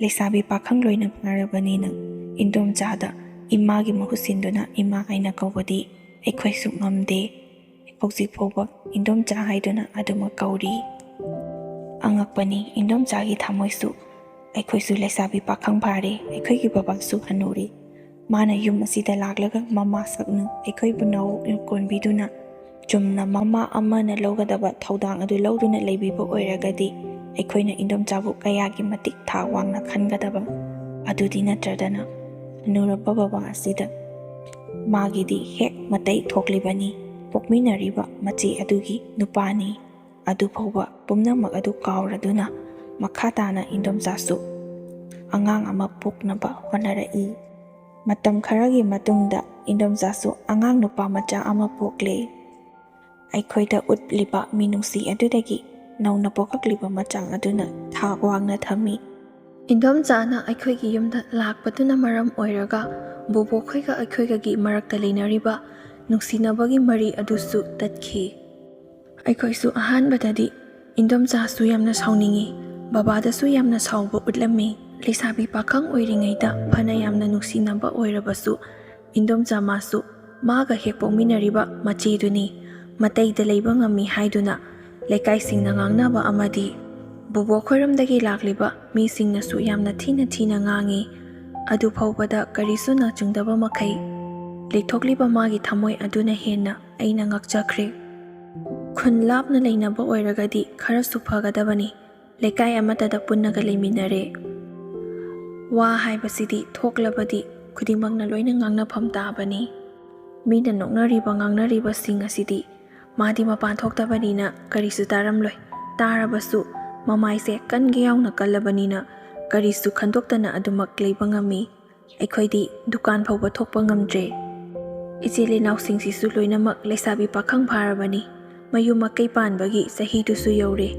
ꯂꯩꯁꯥꯕꯤ ꯄꯥꯈꯪ ꯂꯣꯏꯅ ꯐꯥꯔꯕꯅꯤꯅ ꯏꯟꯗꯣꯝꯆꯥꯗ ꯏꯃꯥꯒꯤ ꯃꯍꯨꯠ ꯁꯤꯟꯗꯨꯅ ꯏꯃꯥ ꯍꯥꯏꯅ ꯀꯧꯕꯗꯤ ꯑꯩꯈꯣꯏꯁꯨ ꯉꯝꯗꯦ꯫ ꯍꯧꯖꯤꯛ ꯐꯥꯎꯕ ꯏꯟꯗꯣꯝꯆꯥ ꯍꯥꯏꯗꯨꯅ ꯑꯗꯨꯃꯛ ꯀꯧꯔꯤ꯫ ꯑꯉꯛꯄꯅꯤ, ꯏꯟꯗꯣꯝꯆꯥꯒꯤ ꯊꯃꯣꯏꯁꯨ ꯑꯩꯈꯣꯏꯁꯨ ꯂꯩꯁꯥꯕꯤ ꯄꯥꯈꯪ ꯐꯥꯔꯦ, ꯑꯩꯈꯣꯏꯒꯤ ꯕꯕꯥꯁꯨ ꯍꯅꯨꯔꯦ, ꯃꯥꯅ ꯌꯨꯝ ꯑꯁꯤꯗ ꯂꯥꯛꯂꯒ ꯃꯃꯥ ꯁꯛꯅ ꯑꯩꯈꯣꯏꯕꯨ ꯅꯧꯅ ꯀꯣꯟꯕꯤꯗꯨꯅ ꯆꯨꯝꯅ ꯃꯃꯥ ꯑꯃꯅ ꯂꯧꯒꯗꯕ ꯊꯧꯗꯥꯡ ꯑꯗꯨ ꯂꯧꯗꯨꯅ ꯂꯩꯕꯤꯕ ꯑꯣꯏꯔꯒꯗꯤ ꯑꯩꯈꯣꯏꯅ ꯏꯟꯗꯣꯝꯆꯥꯕꯨ ꯀꯌꯥꯒꯤ ꯃꯇꯤꯛ ꯊꯥꯛ ꯋꯥꯡꯅ ꯈꯟꯒꯗꯕ꯫ ꯑꯗꯨꯗꯤ ꯅꯠꯇ꯭ꯔꯗꯅ ꯍꯅꯨꯔꯕ ꯕꯕꯥ ꯑꯁꯤꯗ ꯃꯥꯒꯤꯗꯤ ꯍꯦꯛ ꯃꯇꯩ ꯊꯣꯛꯂꯤꯕꯅꯤ, ꯄꯣꯛꯃꯤꯟꯅꯔꯤꯕ ꯃꯆꯦ ꯑꯗꯨꯒꯤ ꯅꯨꯄꯥꯅꯤ꯫ ꯑꯗꯨꯐꯥꯎꯕ ꯄꯨꯝꯅꯃꯛ ꯑꯗꯨ ꯀꯥꯎꯔꯗꯨꯅ ꯃꯈꯥ ꯇꯥꯅ ꯏꯟꯗꯣꯝꯆꯥꯁꯨ ꯑꯉꯥꯡ ꯑꯃ ꯄꯣꯛꯅꯕ ꯍꯣꯠꯅꯔꯛꯏ꯫ ꯃꯇꯝ ꯈꯔꯒꯤ ꯃꯇꯨꯡꯗ ꯏꯟꯗꯣꯝꯆꯥꯁꯨ ꯑꯉꯥꯡ ꯅꯨꯄꯥ ꯃꯆꯥ ꯑꯃ ꯄꯣꯛꯂꯦ꯫ ꯑꯩꯈꯣꯏꯗ ꯎꯠꯂꯤꯕ ꯃꯤꯅꯨꯡꯁꯤ ꯑꯗꯨꯗꯒꯤ ꯅꯧꯅ ꯄꯣꯛꯂꯛꯂꯤꯕ ꯃꯆꯥ ꯑꯗꯨꯅ ꯊꯥꯛ ꯋꯥꯡꯅ ꯊꯝꯃꯤ꯫ ꯏꯟꯗꯣꯝꯆꯥꯅ ꯑꯩꯈꯣꯏꯒꯤ ꯌꯨꯝꯗ ꯂꯥꯛꯄꯗꯨꯅ ꯃꯔꯝ ꯑꯣꯏꯔꯒ ꯕꯨꯕꯣꯛꯈꯣꯏꯒ ꯑꯩꯈꯣꯏꯒꯒꯤ ꯃꯔꯛꯇ ꯂꯩꯅꯔꯤꯕ ꯅꯨꯡꯁꯤꯅꯕꯒꯤ ꯃꯔꯤ ꯑꯗꯨꯁꯨ ꯇꯠꯈꯤ꯫ ꯑꯩꯈꯣꯏꯁꯨ ꯑꯍꯥꯟꯕꯗꯗꯤ ꯏꯟꯗꯣꯝꯆꯥꯁꯨ ꯌꯥꯝꯅ ꯁꯥꯎꯅꯤꯡꯉꯤ, ꯕꯕꯥꯗꯁꯨ ꯌꯥꯝꯅ ꯁꯥꯎꯕ ꯎꯠꯂꯝꯃꯤ꯫ ꯂꯩꯁꯥꯕꯤ ꯄꯥꯈꯪ ꯑꯣꯏꯔꯤꯉꯩꯗ ꯐꯅ ꯌꯥꯝꯅ ꯅꯨꯡꯁꯤꯅꯕ ꯑꯣꯏꯔꯕꯁꯨ ꯏꯟꯗꯣꯝꯆꯥ ꯃꯥꯁꯨ ꯃꯥꯒ ꯍꯦꯛ ꯄꯣꯛꯃꯤꯟꯅꯔꯤꯕ ꯃꯆꯦꯗꯨꯅꯤ, ꯃꯇꯩꯗ ꯂꯩꯕ ꯉꯝꯃꯤ ꯍꯥꯏꯗꯨꯅ ꯂꯩꯀꯥꯏꯁꯤꯡꯅ ꯉꯥꯡꯅꯕ ꯑꯃꯗꯤ ꯕꯨꯕꯣꯛꯈꯣꯏꯔꯣꯝꯗꯒꯤ ꯂꯥꯛꯂꯤꯕ ꯃꯤꯁꯤꯡꯅꯁꯨ ꯌꯥꯝꯅ ꯊꯤꯅ ꯉꯥꯡꯉꯤ꯫ ꯑꯗꯨꯐꯥꯎꯕꯗ ꯀꯔꯤꯁꯨ ꯅꯥꯆꯨꯡꯗꯕ ꯃꯈꯩ ꯂꯩꯊꯣꯛꯂꯤꯕ ꯃꯥꯒꯤ ꯊꯃꯣꯏ ꯑꯗꯨꯅ ꯍꯦꯟꯅ ꯑꯩꯅ ꯉꯛꯆꯈ꯭ꯔꯦ꯫ ꯈꯨꯟ ꯂꯥꯞꯅ ꯂꯩꯅꯕ ꯑꯣꯏꯔꯒꯗꯤ ꯈꯔꯁꯨ ꯐꯒꯗꯕꯅꯤ, ꯂꯩꯀꯥꯏ ꯑꯃꯠꯇꯗ ꯄꯨꯟꯅꯒ ꯂꯩꯃꯤꯟꯅꯔꯦ꯫ ꯋꯥ ꯍꯥꯏꯕꯁꯤꯗꯤ ꯊꯣꯛꯂꯕꯗꯤ ꯈꯨꯗꯤꯡꯃꯛꯅ ꯂꯣꯏꯅ ꯉꯥꯡꯅꯐꯝ ꯇꯥꯕꯅꯤ꯫ ꯃꯤꯅ ꯅꯣꯛꯅꯔꯤꯕ ꯉꯥꯡꯅꯔꯤꯕꯁꯤꯡ ꯑꯁꯤꯗꯤ ꯃꯥꯗꯤ ꯃꯄꯥꯟ ꯊꯣꯛꯇꯕꯅꯤꯅ ꯀꯔꯤꯁꯨ ꯇꯥꯔꯝꯂꯣꯏ, ꯇꯥꯔꯕꯁꯨ ꯃꯃꯥꯏꯁꯦ ꯀꯟꯒ ꯌꯥꯎꯅ ꯀꯜꯂꯕꯅꯤꯅ ꯀꯔꯤꯁꯨ ꯈꯟꯗꯣꯛꯇꯅ ꯑꯗꯨꯃꯛ ꯂꯩꯕ ꯉꯝꯃꯤ꯫ ꯑꯩꯈꯣꯏꯗꯤ ꯗꯨꯀꯥꯟ ꯐꯥꯎꯕ ꯊꯣꯛꯄ ꯉꯝꯗ꯭ꯔꯦ꯫ ꯏꯆꯤꯜ ꯏꯅꯥꯎꯁꯤꯡꯁꯤꯁꯨ ꯂꯣꯏꯅꯃꯛ ꯂꯩꯁꯥꯕꯤ ꯄꯥꯈꯪ ꯐꯥꯔꯕꯅꯤ, ꯃꯌꯨꯝ ꯃꯀꯩ ꯄꯥꯟꯕꯒꯤ ꯆꯍꯤꯗꯨꯁꯨ ꯌꯧꯔꯦ꯫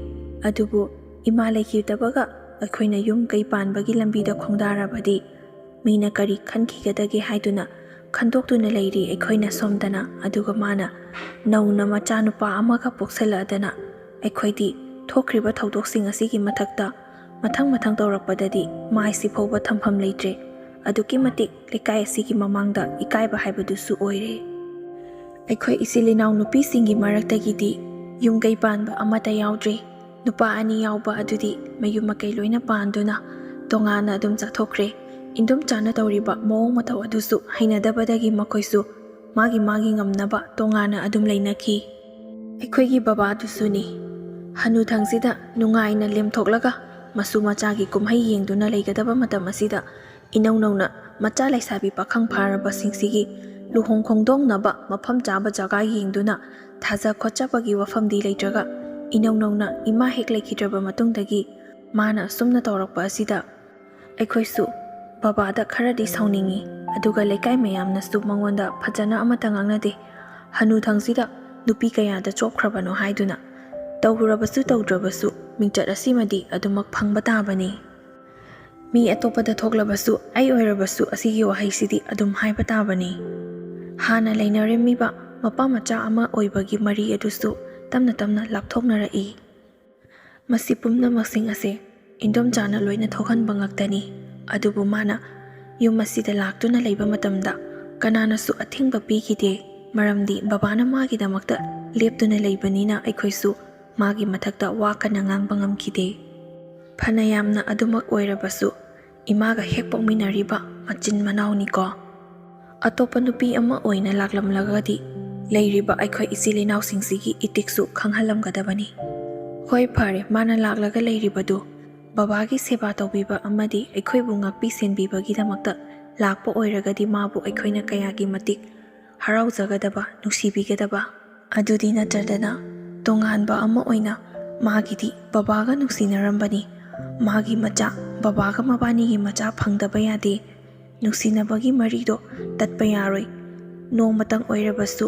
ꯑꯗꯨꯕꯨ ꯏꯃꯥ ꯂꯩꯈꯤꯗꯕꯒ ꯑꯩꯈꯣꯏꯅ ꯌꯨꯝ ꯀꯩ ꯄꯥꯟꯕꯒꯤ ꯂꯝꯕꯤꯗ ꯈꯣꯡꯗꯥꯔꯕꯗꯤ ꯃꯤꯅ ꯀꯔꯤ ꯈꯟꯈꯤꯒꯗꯒꯦ ꯍꯥꯏꯗꯨꯅ ꯈꯟꯗꯣꯛꯇꯨꯅ ꯂꯩꯔꯤ ꯑꯩꯈꯣꯏꯅ ꯁꯣꯝꯗꯅ꯫ ꯑꯗꯨꯒ ꯃꯥꯅ ꯅꯧꯅ ꯃꯆꯥꯅꯨꯄꯥ ꯑꯃꯒ ꯄꯣꯛꯁꯜꯂꯛꯑꯗꯅ ꯑꯩꯈꯣꯏꯗꯤ ꯊꯣꯛꯈ꯭ꯔꯤꯕ ꯊꯧꯗꯣꯛꯁꯤꯡ ꯑꯁꯤꯒꯤ ꯃꯊꯛꯇ ꯃꯊꯪ ꯇꯧꯔꯛꯄꯗꯗꯤ ꯃꯥꯏꯁꯤ ꯐꯥꯎꯕ ꯊꯝꯐꯝ ꯂꯩꯇ꯭ꯔꯦ꯫ ꯑꯗꯨꯛꯀꯤ ꯃꯇꯤꯛ ꯂꯩꯀꯥꯏ ꯑꯁꯤꯒꯤ ꯃꯃꯥꯡꯗ ꯏꯀꯥꯏꯕ ꯍꯥꯏꯕꯗꯨꯁꯨ ꯑꯣꯏꯔꯦ꯫ ꯑꯩꯈꯣꯏ ꯏꯆꯤꯜ ꯏꯅꯥꯎ ꯅꯨꯄꯤꯁꯤꯡꯒꯤ ꯃꯔꯛꯇꯒꯤꯗꯤ ꯌꯨꯝ ꯀꯩ パンꯕ ꯑꯃꯠꯇ ꯌꯥꯎꯗ꯭ꯔꯤ꯫ ꯅꯨꯄꯥ ꯑꯅꯤ ꯌꯥꯎꯕ ꯑꯗꯨꯗꯤ ꯃꯌꯨꯝ ꯃꯀꯩ ꯂꯣꯏꯅ ꯄꯥꯟꯗꯨꯅ ꯇꯣꯉꯥꯟꯅ ꯑꯗꯨꯝ ꯆꯠꯊꯣꯛꯈ꯭ꯔꯦ꯫ ꯏꯟꯗꯣꯝꯆꯥꯅ ꯇꯧꯔꯤꯕ ꯃꯑꯣꯡ ꯃꯇꯧ ꯑꯗꯨꯁꯨ ꯍꯩꯅꯗꯕꯗꯒꯤ ꯃꯈꯣꯏꯁꯨ ꯃꯥꯒꯤ ꯉꯝꯅꯕ ꯇꯣꯉꯥꯟꯅ ꯑꯗꯨꯝ ꯂꯩꯅꯈꯤ꯫ ꯑꯩꯈꯣꯏꯒꯤ ꯕꯕꯥꯗꯨꯁꯨꯅꯤ, ꯍꯅꯨꯊꯪꯁꯤꯗ ꯅꯨꯡꯉꯥꯏꯅ ꯂꯦꯝꯊꯣꯛꯂꯒ ꯃꯁꯨ ꯃꯆꯥꯒꯤ ꯀꯨꯝꯍꯩ ꯌꯦꯡꯗꯨꯅ ꯂꯩꯒꯗꯕ ꯃꯇꯝ ꯑꯁꯤꯗ ꯏꯅꯧ ꯅꯧꯅ ꯃꯆꯥ ꯂꯩꯁꯥꯕꯤ ꯄꯥꯈꯪ ꯐꯥꯔꯕꯁꯤꯡꯁꯤꯒꯤ ꯂꯨꯍꯣꯡ ꯈꯣꯡꯗꯣꯡꯅꯕ ꯃꯐꯝ ꯆꯥꯕ ꯖꯒꯥ ꯌꯦꯡꯗꯨꯅ ꯊꯥꯖ ꯈꯣꯠꯆꯕꯒꯤ ꯋꯥꯐꯝꯗꯤ ꯂꯩꯇ꯭ꯔꯒ ꯏꯅꯧ ꯅꯧꯅ ꯏꯃꯥ ꯍꯦꯛ ꯂꯩꯈꯤꯗ꯭ꯔꯕ ꯃꯇꯨꯡꯗꯒꯤ ꯃꯥꯅ ꯑꯁꯨꯝꯅ ꯇꯧꯔꯛꯄ ꯑꯁꯤꯗ ꯑꯩꯈꯣꯏꯁꯨ ꯕꯕꯥꯗ ꯈꯔꯗꯤ ꯁꯥꯎꯅꯤꯡꯉꯤ꯫ ꯑꯗꯨꯒ ꯂꯩꯀꯥꯏ ꯃꯌꯥꯝꯅꯁꯨ ꯃꯉꯣꯟꯗ ꯐꯖꯅ ꯑꯃꯠꯇ ꯉꯥꯡꯅꯗꯦ꯫ ꯍꯅꯨꯊꯪꯁꯤꯗ ꯅꯨꯄꯤ ꯀꯌꯥꯗ ꯆꯣꯞꯈ꯭ꯔꯕꯅꯣ ꯍꯥꯏꯗꯨꯅ ꯇꯧꯔꯕꯁꯨ ꯇꯧꯗ꯭ꯔꯕꯁꯨ ꯃꯤꯡꯆꯠ ꯑꯁꯤꯃꯗꯤ ꯑꯗꯨꯃꯛ ꯐꯪꯕ ꯇꯥꯕꯅꯤ꯫ ꯃꯤ ꯑꯇꯣꯞꯄꯗ ꯊꯣꯛꯂꯕꯁꯨ ꯑꯩ ꯑꯣꯏꯔꯕꯁꯨ ꯑꯁꯤꯒꯤ ꯋꯥꯍꯩꯁꯤꯗꯤ ꯑꯗꯨꯝ ꯍꯥꯏꯕ ꯇꯥꯕꯅꯤ꯫ ꯍꯥꯟꯅ ꯂꯩꯅꯔꯝꯃꯤꯕ ꯃꯄꯥ ꯃꯆꯥ ꯑꯃ ꯑꯣꯏꯕꯒꯤ ꯃꯔꯤ ꯑꯗꯨꯁꯨ ꯇꯞꯅ ꯂꯥꯞꯊꯣꯛꯅꯔꯛꯏ꯫ ꯃꯁꯤ ꯄꯨꯝꯅꯃꯛꯁꯤꯡ ꯑꯁꯦ ꯏꯟꯗꯣꯝꯆꯥꯅ ꯂꯣꯏꯅ ꯊꯣꯛꯍꯟꯕ ꯉꯥꯛꯇꯅꯤ꯫ ꯑꯗꯨꯕꯨ ꯃꯥꯅ ꯌꯨꯝ ꯑꯁꯤꯗ ꯂꯥꯛꯇꯨꯅ ꯂꯩꯕ ꯃꯇꯝꯗ ꯀꯅꯥꯅꯁꯨ ꯑꯊꯤꯡꯕ ꯄꯤꯈꯤꯗꯦ, ꯃꯔꯝꯗꯤ ꯕꯕꯥꯅ ꯃꯥꯒꯤꯗꯃꯛꯇ ꯂꯦꯞꯇꯨꯅ ꯂꯩꯕꯅꯤꯅ ꯑꯩꯈꯣꯏꯁꯨ ꯃꯥꯒꯤ ꯃꯊꯛꯇ ꯋꯥ ꯀꯟꯅ ꯉꯥꯡꯕ ꯉꯝꯈꯤꯗꯦ꯫ ꯐꯅ ꯌꯥꯝꯅ ꯑꯗꯨꯃꯛ ꯑꯣꯏꯔꯕꯁꯨ ꯏꯃꯥꯒ ꯍꯦꯛ ꯄꯣꯛꯃꯤꯟꯅꯔꯤꯕ ꯃꯆꯤꯟ ꯃꯅꯥꯎꯅꯤꯀꯣ꯫ ꯑꯇꯣꯞꯄ ꯅꯨꯄꯤ ꯑꯃ ꯑꯣꯏꯅ ꯂꯥꯛꯂꯝꯂꯒꯗꯤ ꯂꯩꯔꯤꯕ ꯑꯩꯈꯣꯏ ꯏꯆꯤꯜ ꯏꯅꯥꯎꯁꯤꯡꯁꯤꯒꯤ ꯏꯇꯤꯛꯁꯨ ꯈꯪꯍꯜꯂꯝꯒꯗꯕꯅꯤ꯫ ꯍꯣꯏ ꯐꯔꯦ, ꯃꯥꯅ ꯂꯥꯛꯂꯒ ꯂꯩꯔꯤꯕꯗꯨ ꯕꯕꯥꯒꯤ ꯁꯦꯕꯥ ꯇꯧꯕꯤꯕ ꯑꯃꯗꯤ ꯑꯩꯈꯣꯏꯕꯨ ꯉꯥꯛꯄꯤ ꯁꯦꯟꯕꯤꯕꯒꯤꯗꯃꯛꯇ ꯂꯥꯛꯄ ꯑꯣꯏꯔꯒꯗꯤ ꯃꯥꯕꯨ ꯑꯩꯈꯣꯏꯅ ꯀꯌꯥꯒꯤ ꯃꯇꯤꯛ ꯍꯔꯥꯎꯖꯒꯗꯕ, ꯅꯨꯡꯁꯤꯕꯤꯒꯗꯕ꯫ ꯑꯗꯨꯗꯤ ꯅꯠꯇ꯭ꯔꯗꯅ ꯇꯣꯉꯥꯟꯕ ꯑꯃ ꯑꯣꯏꯅ ꯃꯥꯒꯤꯗꯤ ꯕꯕꯥꯒ ꯅꯨꯡꯁꯤꯅꯔꯝꯕꯅꯤ, ꯃꯥꯒꯤ ꯃꯆꯥ ꯕꯕꯥꯒ ꯃꯕꯥꯅꯤꯒꯤ ꯃꯆꯥ ꯐꯪꯗꯕ ꯌꯥꯗꯦ, ꯅꯨꯡꯁꯤꯅꯕꯒꯤ ꯃꯔꯤꯗꯣ ꯇꯠꯄ ꯌꯥꯔꯣꯏ, ꯅꯣꯡꯃꯇꯪ ꯑꯣꯏꯔꯕꯁꯨ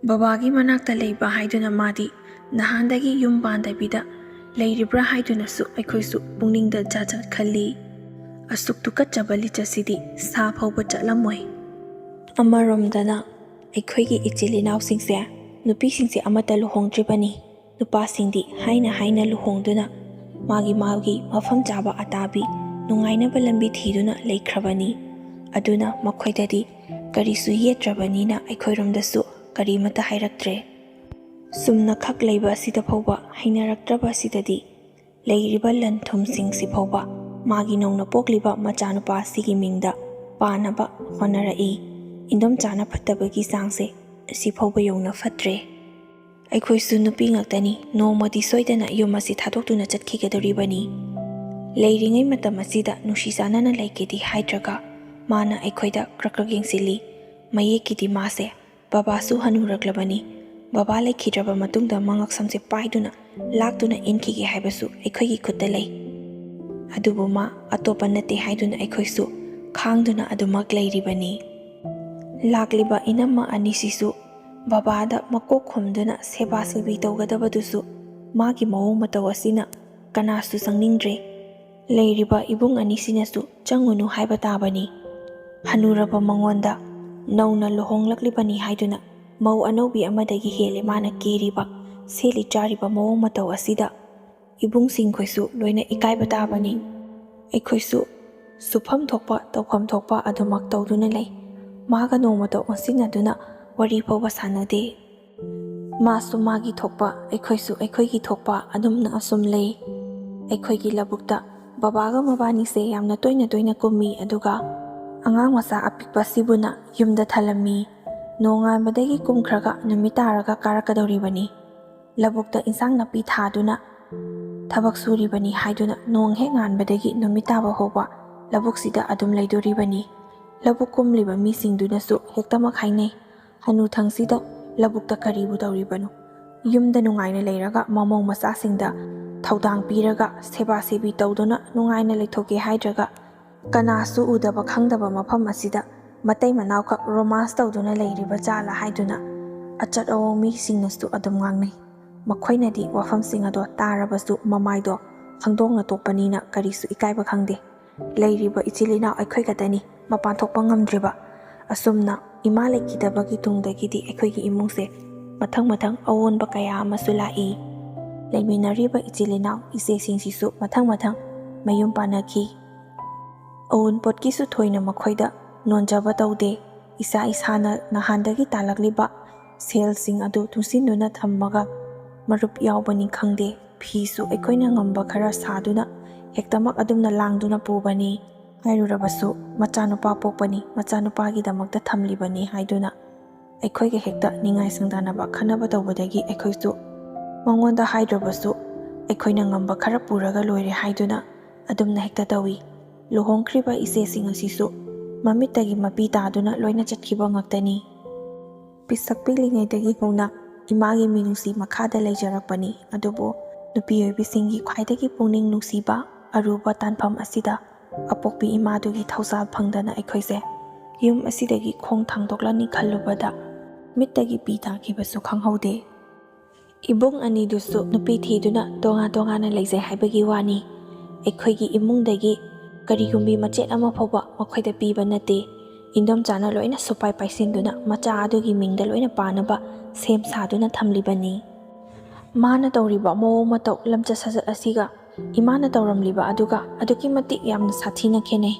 ꯕꯕꯥꯒꯤ ꯃꯅꯥꯛꯇ ꯂꯩꯕ ꯍꯥꯏꯗꯨꯅ ꯃꯥꯗꯤ ꯅꯍꯥꯟꯗꯒꯤ ꯌꯨꯝ ꯄꯥꯟꯗꯕꯤꯗ ꯂꯩꯔꯤꯕ꯭ꯔꯥ ꯍꯥꯏꯗꯨꯅꯁꯨ ꯑꯩꯈꯣꯏꯁꯨ ꯄꯨꯛꯅꯤꯡꯗ ꯖꯥꯠ ꯖꯥꯠ ꯈꯜꯂꯤ꯫ ꯑꯁꯨꯛ ꯇꯨꯀꯠꯆꯕ ꯂꯤꯆꯠꯁꯤꯗꯤ ꯁꯥ ꯐꯥꯎꯕ ꯆꯠꯂꯝꯃꯣꯏ꯫ ꯑꯃꯔꯣꯝꯗꯅ ꯑꯩꯈꯣꯏꯒꯤ ꯏꯆꯤꯜ ꯏꯅꯥꯎꯁꯤꯡꯁꯦ ꯅꯨꯄꯤꯁꯤꯡꯁꯦ ꯑꯃꯠꯇ ꯂꯨꯍꯣꯡꯗ꯭ꯔꯤꯕꯅꯤ, ꯅꯨꯄꯥꯁꯤꯡꯗꯤ ꯍꯥꯏꯅ ꯂꯨꯍꯣꯡꯗꯨꯅ ꯃꯥꯒꯤ ꯃꯐꯝ ꯆꯥꯕ ꯑꯇꯥꯕꯤ ꯅꯨꯡꯉꯥꯏꯅꯕ ꯂꯝꯕꯤ ꯊꯤꯗꯨꯅ ꯂꯩꯈ꯭ꯔꯕꯅꯤ꯫ ꯑꯗꯨꯅ ꯃꯈꯣꯏꯗꯗꯤ ꯀꯔꯤꯁꯨ ꯌꯦꯠꯇ꯭ꯔꯕꯅꯤꯅ ꯑꯩꯈꯣꯏꯔꯣꯝꯗꯁꯨ ꯀꯔꯤꯃꯠꯇ ꯍꯥꯏꯔꯛꯇ꯭ꯔꯦ꯫ ꯁꯨꯝꯅ ꯈꯛ ꯂꯩꯕ ꯑꯁꯤꯗ ꯐꯥꯎꯕ ꯍꯩꯅꯔꯛꯇ꯭ꯔꯕ ꯑꯁꯤꯗꯗꯤ ꯂꯩꯔꯤꯕ ꯂꯟ ꯊꯨꯝꯁꯤꯡꯁꯤ ꯐꯥꯎꯕ ꯃꯥꯒꯤ ꯅꯧꯅ ꯄꯣꯛꯂꯤꯕ ꯃꯆꯥꯅꯨꯄꯥ ꯑꯁꯤꯒꯤ ꯃꯤꯡꯗ ꯄꯥꯅꯕ ꯍꯣꯠꯅꯔꯛꯏ꯫ ꯏꯟꯗꯣꯝꯆꯥꯅ ꯐꯠꯇꯕꯒꯤ ꯆꯥꯡꯁꯦ ꯑꯁꯤ ꯐꯥꯎꯕ ꯌꯧꯅ ꯐꯠꯇ꯭ꯔꯦ꯫ ꯑꯩꯈꯣꯏꯁꯨ ꯅꯨꯄꯤ ꯉꯥꯛꯇꯅꯤ, ꯅꯣꯡꯃꯗꯤ ꯁꯣꯏꯗꯅ ꯌꯨꯝ ꯑꯁꯤ ꯊꯥꯗꯣꯛꯇꯨꯅ ꯆꯠꯈꯤꯒꯗꯧꯔꯤꯕꯅꯤ꯫ ꯂꯩꯔꯤꯉꯩ ꯃꯇꯝ ꯑꯁꯤꯗ ꯅꯨꯡꯁꯤ ꯆꯥꯟꯅꯅ ꯂꯩꯒꯦꯗꯤ ꯍꯥꯏꯗ꯭ꯔꯒ ꯃꯥꯅ ꯑꯩꯈꯣꯏꯗ ꯀ꯭ꯔꯛ ꯌꯦꯡꯁꯤꯜꯂꯤ꯫ ꯃꯌꯦꯛꯀꯤꯗꯤ ꯃꯥꯁꯦ ꯕꯕꯥꯁꯨ ꯍꯅꯨꯔꯛꯂꯕꯅꯤ, ꯕꯕꯥ ꯂꯩꯈꯤꯗ꯭ꯔꯕ ꯃꯇꯨꯡꯗ ꯃꯉꯛꯁꯝꯁꯦ ꯄꯥꯏꯗꯨꯅ ꯂꯥꯛꯇꯨꯅ ꯏꯟꯈꯤꯒꯦ ꯍꯥꯏꯕꯁꯨ ꯑꯩꯈꯣꯏꯒꯤ ꯈꯨꯠꯇ ꯂꯩ꯫ ꯑꯗꯨꯕꯨ ꯃꯥ ꯑꯇꯣꯞꯄ ꯅꯠꯇꯦ ꯍꯥꯏꯗꯨꯅ ꯑꯩꯈꯣꯏꯁꯨ ꯈꯥꯡꯗꯨꯅ ꯑꯗꯨꯃꯛ ꯂꯩꯔꯤꯕꯅꯤ꯫ ꯂꯥꯛꯂꯤꯕ ꯏꯅꯝꯃ ꯑꯅꯤꯁꯤꯁꯨ ꯕꯕꯥꯗ ꯃꯀꯣꯛ ꯈꯨꯝꯗꯨꯅ ꯁꯦꯕꯥ ꯁꯦꯕꯤ ꯇꯧꯒꯗꯕꯗꯨꯁꯨ ꯃꯥꯒꯤ ꯃꯑꯣꯡ ꯃꯇꯧ ꯑꯁꯤꯅ ꯀꯅꯥꯁꯨ ꯆꯪꯅꯤꯡꯗ꯭ꯔꯦ꯫ ꯂꯩꯔꯤꯕ ꯏꯕꯨꯡ ꯑꯅꯤꯁꯤꯅꯁꯨ ꯆꯪꯉꯨꯅꯨ ꯍꯥꯏꯕ ꯇꯥꯕꯅꯤ꯫ ꯍꯅꯨꯔꯕ ꯃꯉꯣꯟꯗ ꯅꯧꯅ ꯂꯨꯍꯣꯡꯂꯛꯂꯤꯕꯅꯤ ꯍꯥꯏꯗꯨꯅ ꯃꯧ ꯑꯅꯧꯕꯤ ꯑꯃꯗꯒꯤ ꯍꯦꯜꯂꯦ ꯃꯥꯅ ꯀꯦꯔꯤꯕ, ꯁꯦꯠꯂꯤ ꯆꯥꯔꯤꯕ ꯃꯑꯣꯡ ꯃꯇꯧ ꯑꯁꯤꯗ ꯏꯕꯨꯡꯁꯤꯡꯈꯣꯏꯁꯨ ꯂꯣꯏꯅ ꯏꯀꯥꯏꯕ ꯇꯥꯕꯅꯤ꯫ ꯑꯩꯈꯣꯏꯁꯨ ꯁꯨꯐꯝ ꯊꯣꯛꯄ ꯇꯧꯐꯝ ꯊꯣꯛꯄ ꯑꯗꯨꯃꯛ ꯇꯧꯗꯨꯅ ꯂꯩ꯫ ꯃꯥꯒ ꯅꯣꯡꯃꯇ ꯑꯣꯟꯁꯤꯟꯅꯗꯨꯅ ꯋꯥꯔꯤ ꯐꯥꯎꯕ ꯁꯥꯟꯅꯗꯦ꯫ ꯃꯥꯁꯨ ꯃꯥꯒꯤ ꯊꯣꯛꯄ, ꯑꯩꯈꯣꯏꯁꯨ ꯑꯩꯈꯣꯏꯒꯤ ꯊꯣꯛꯄ ꯑꯗꯨꯝꯅ ꯑꯁꯨꯝ ꯂꯩ꯫ ꯑꯩꯈꯣꯏꯒꯤ ꯂꯧꯕꯨꯛꯇ ꯕꯕꯥꯒ ꯃꯕꯥꯅꯤꯁꯦ ꯌꯥꯝꯅ ꯇꯣꯏꯅ ꯀꯨꯝꯃꯤ, ꯑꯗꯨꯒ ꯑꯉꯥꯡ ꯃꯆꯥ ꯑꯄꯤꯛꯄ ꯁꯤꯕꯨꯅ ꯌꯨꯝꯗ ꯊꯜꯂꯝꯃꯤ꯫ ꯅꯣꯡꯉꯥꯟꯕꯗꯒꯤ ꯀꯨꯝꯈ꯭ꯔꯒ ꯅꯨꯃꯤꯠ ꯇꯥꯔꯒ ꯀꯥꯔꯛꯀꯗꯧꯔꯤꯕꯅꯤ꯫ ꯂꯧꯕꯨꯛꯇ ꯏꯟꯁꯥꯡ ꯅꯥꯄꯤ ꯊꯥꯗꯨꯅ ꯊꯕꯛ ꯁꯨꯔꯤꯕꯅꯤ ꯍꯥꯏꯗꯨꯅ ꯅꯣꯡ ꯍꯦꯛ ꯉꯥꯟꯕꯗꯒꯤ ꯅꯨꯃꯤꯠ ꯇꯥꯕ ꯐꯥꯎꯕ ꯂꯧꯕꯨꯛꯁꯤꯗ ꯑꯗꯨꯝ ꯂꯩꯗꯣꯔꯤꯕꯅꯤ꯫ ꯂꯧꯕꯨꯛ ꯀꯨꯝꯂꯤꯕ ꯃꯤꯁꯤꯡꯗꯨꯅꯁꯨ ꯍꯦꯛꯇꯃꯛ ꯍꯥꯏꯅꯩ, ꯍꯅꯨꯊꯪꯁꯤꯗ ꯂꯧꯕꯨꯛꯇ ꯀꯔꯤꯕꯨ ꯇꯧꯔꯤꯕꯅꯣ? ꯌꯨꯝꯗ ꯅꯨꯡꯉꯥꯏꯅ ꯂꯩꯔꯒ ꯃꯃꯧ ꯃꯆꯥꯁꯤꯡꯗ ꯊꯧꯗꯥꯡ ꯄꯤꯔꯒ ꯁꯦꯕꯥ ꯁꯦꯕꯤ ꯇꯧꯗꯨꯅ ꯅꯨꯡꯉꯥꯏꯅ ꯂꯩꯊꯣꯛꯀꯦ ꯍꯥꯏꯗ꯭ꯔꯒ ꯀꯅꯥꯁꯨ ꯎꯗꯕ ꯈꯪꯗꯕ ꯃꯐꯝ ꯑꯁꯤꯗ ꯃꯇꯩ ꯃꯅꯥꯎꯈꯛ ꯔꯣꯃꯥꯟꯁ ꯇꯧꯗꯨꯅ ꯂꯩꯔꯤꯕ ꯖꯥꯠꯂꯥ ꯍꯥꯏꯗꯨꯅ ꯑꯆꯠ ꯑꯋꯣꯡ ꯃꯤꯁꯤꯡꯅꯁꯨ ꯑꯗꯨꯝ ꯉꯥꯡꯅꯩ꯫ ꯃꯈꯣꯏꯅꯗꯤ ꯋꯥꯐꯝꯁꯤꯡ ꯑꯗꯣ ꯇꯥꯔꯕꯁꯨ ꯃꯃꯥꯏꯗꯣ ꯈꯪꯗꯣꯛꯅ ꯇꯣꯛꯄꯅꯤꯅ ꯀꯔꯤꯁꯨ ꯏꯀꯥꯏꯕ ꯈꯪꯗꯦ꯫ ꯂꯩꯔꯤꯕ ꯏꯆꯤꯜ ꯏꯅꯥꯎ ꯑꯩꯈꯣꯏ ꯈꯛꯇꯅꯤ ꯃꯄꯥꯟ ꯊꯣꯛꯄ ꯉꯝꯗ꯭ꯔꯤꯕ꯫ ꯑꯁꯨꯝꯅ ꯏꯃꯥ ꯂꯩꯈꯤꯗꯕꯒꯤ ꯇꯨꯡꯗꯒꯤꯗꯤ ꯑꯩꯈꯣꯏꯒꯤ ꯏꯃꯨꯡꯁꯦ ꯃꯊꯪ ꯑꯑꯣꯟꯕ ꯀꯌా ꯑꯃꯁꯨ ꯂꯥꯛꯏ꯫ ꯂꯩꯃꯤꯟꯅꯔꯤꯕ ꯏꯆꯤꯜ ꯏꯅꯥꯎ ꯏꯆꯦꯁꯤꯡꯁꯤꯁꯨ ꯃꯊꯪ ꯃꯌꯨꯝ ꯄꯥꯟꯅꯈꯤ꯫ ꯑꯎꯟꯄꯣꯠꯀꯤꯁꯨ ꯊꯣꯏꯅ ꯃꯈꯣꯏꯗ ꯅꯣꯟꯖꯕ ꯇꯧꯗꯦ꯫ ꯏꯁꯥꯅ ꯅꯍꯥꯟꯗꯒꯤ ꯇꯥꯜꯂꯛꯂꯤꯕ ꯁꯦꯜꯁꯤꯡ ꯑꯗꯨ ꯇꯨꯡꯁꯤꯟꯗꯨꯅ ꯊꯝꯃꯒ ꯃꯔꯨꯞ ꯌꯥꯎꯕꯅꯤ ꯈꯪꯗꯦ, ꯐꯤꯁꯨ ꯑꯩꯈꯣꯏꯅ ꯉꯝꯕ ꯈꯔ ꯁꯥꯗꯨꯅ ꯍꯦꯛꯇꯃꯛ ꯑꯗꯨꯝꯅ ꯂꯥꯡꯗꯨꯅ ꯄꯨꯕꯅꯤ꯫ ꯍꯥꯏꯔꯨꯔꯕꯁꯨ ꯃꯆꯥꯅꯨꯄꯥ ꯄꯣꯛꯄꯅꯤ, ꯃꯆꯥꯅꯨꯄꯥꯒꯤꯗꯃꯛꯇ ꯊꯝꯂꯤꯕꯅꯤ ꯍꯥꯏꯗꯨꯅ ꯑꯩꯈꯣꯏꯒ ꯍꯦꯛꯇ ꯅꯤꯡꯉꯥꯏ ꯁꯪꯗꯥꯅꯕ ꯈꯟꯅꯕ ꯇꯧꯕꯗꯒꯤ ꯑꯩꯈꯣꯏꯁꯨ ꯃꯉꯣꯟꯗ ꯍꯥꯏꯗ꯭ꯔꯕꯁꯨ ꯑꯩꯈꯣꯏꯅ ꯉꯝꯕ ꯈꯔ ꯄꯨꯔꯒ ꯂꯣꯏꯔꯦ ꯍꯥꯏꯗꯨꯅ ꯑꯗꯨꯝꯅ ꯍꯦꯛꯇ ꯇꯧꯏ꯫ ꯂꯨꯍꯣꯡꯈ꯭ꯔꯤꯕ ꯏꯆꯦꯁꯤꯡ ꯑꯁꯤꯁꯨ ꯃꯃꯤꯠꯇꯒꯤ ꯃꯄꯤ ꯇꯥꯗꯨꯅ ꯂꯣꯏꯅ ꯆꯠꯈꯤꯕ ꯉꯥꯛꯇꯅꯤ꯫ ꯄꯤꯁꯛ ꯄꯤꯛꯂꯤꯉꯩꯗꯒꯤ ꯍꯧꯅ ꯏꯃꯥꯒꯤ ꯃꯤꯅꯨꯡꯁꯤ ꯃꯈꯥꯗ ꯂꯩꯖꯔꯛꯄꯅꯤ꯫ ꯑꯗꯨꯕꯨ ꯅꯨꯄꯤ ꯑꯣꯏꯕꯤꯁꯤꯡꯒꯤ ꯈ꯭ꯋꯥꯏꯗꯒꯤ ꯄꯨꯛꯅꯤꯡ ꯅꯨꯡꯁꯤꯕ ꯑꯔꯨꯕ ꯇꯥꯟꯐꯝ ꯑꯁꯤꯗ ꯑꯄꯣꯛꯄꯤ ꯏꯃꯥꯗꯨꯒꯤ ꯊꯧꯖꯥꯜ ꯐꯪꯗꯅ ꯑꯩꯈꯣꯏꯁꯦ ꯌꯨꯝ ꯑꯁꯤꯗꯒꯤ ꯈꯣꯡ ꯊꯥꯡꯗꯣꯛꯂꯅꯤ ꯈꯜꯂꯨꯕꯗ ꯃꯤꯠꯇꯒꯤ ꯄꯤ ꯇꯥꯈꯤꯕꯁꯨ ꯈꯪꯍꯧꯗꯦ꯫ ꯏꯕꯨꯡ ꯑꯅꯤꯗꯨꯁꯨ ꯅꯨꯄꯤ ꯊꯤꯗꯨꯅ ꯇꯣꯉꯥꯟꯅ ꯂꯩꯖꯩ ꯍꯥꯏꯕꯒꯤ ꯋꯥꯅꯤ꯫ ꯑꯩꯈꯣꯏꯒꯤ ꯏꯃꯨꯡꯗꯒꯤ ꯀꯔꯤꯒꯨꯝꯕꯤ ꯃꯆꯦꯠ ꯑꯃ ꯐꯥꯎꯕ ꯃꯈꯣꯏꯗ ꯄꯤꯕ ꯅꯠꯇꯦ꯫ ꯏꯟꯗꯣꯝꯆꯥꯅ ꯂꯣꯏꯅ ꯁꯨꯄꯥꯏ ꯄꯥꯏꯁꯤꯟꯗꯨꯅ ꯃꯆꯥ ꯑꯗꯨꯒꯤ ꯃꯤꯡꯗ ꯂꯣꯏꯅ ꯄꯥꯅꯕ ꯁꯦꯝ ꯁꯥꯗꯨꯅ ꯊꯝꯂꯤꯕꯅꯤ꯫ ꯃꯥꯅ ꯇꯧꯔꯤꯕ ꯃꯑꯣꯡ ꯃꯇꯧ ꯂꯝꯆꯠ ꯁꯥꯖꯠ ꯑꯁꯤꯒ ꯏꯃꯥꯅ ꯇꯧꯔꯝꯂꯤꯕ ꯑꯗꯨꯒ ꯑꯗꯨꯛꯀꯤ ꯃꯇꯤꯛ ꯌꯥꯝꯅ ꯁꯥꯊꯤꯅ ꯈꯦꯠꯅꯩ꯫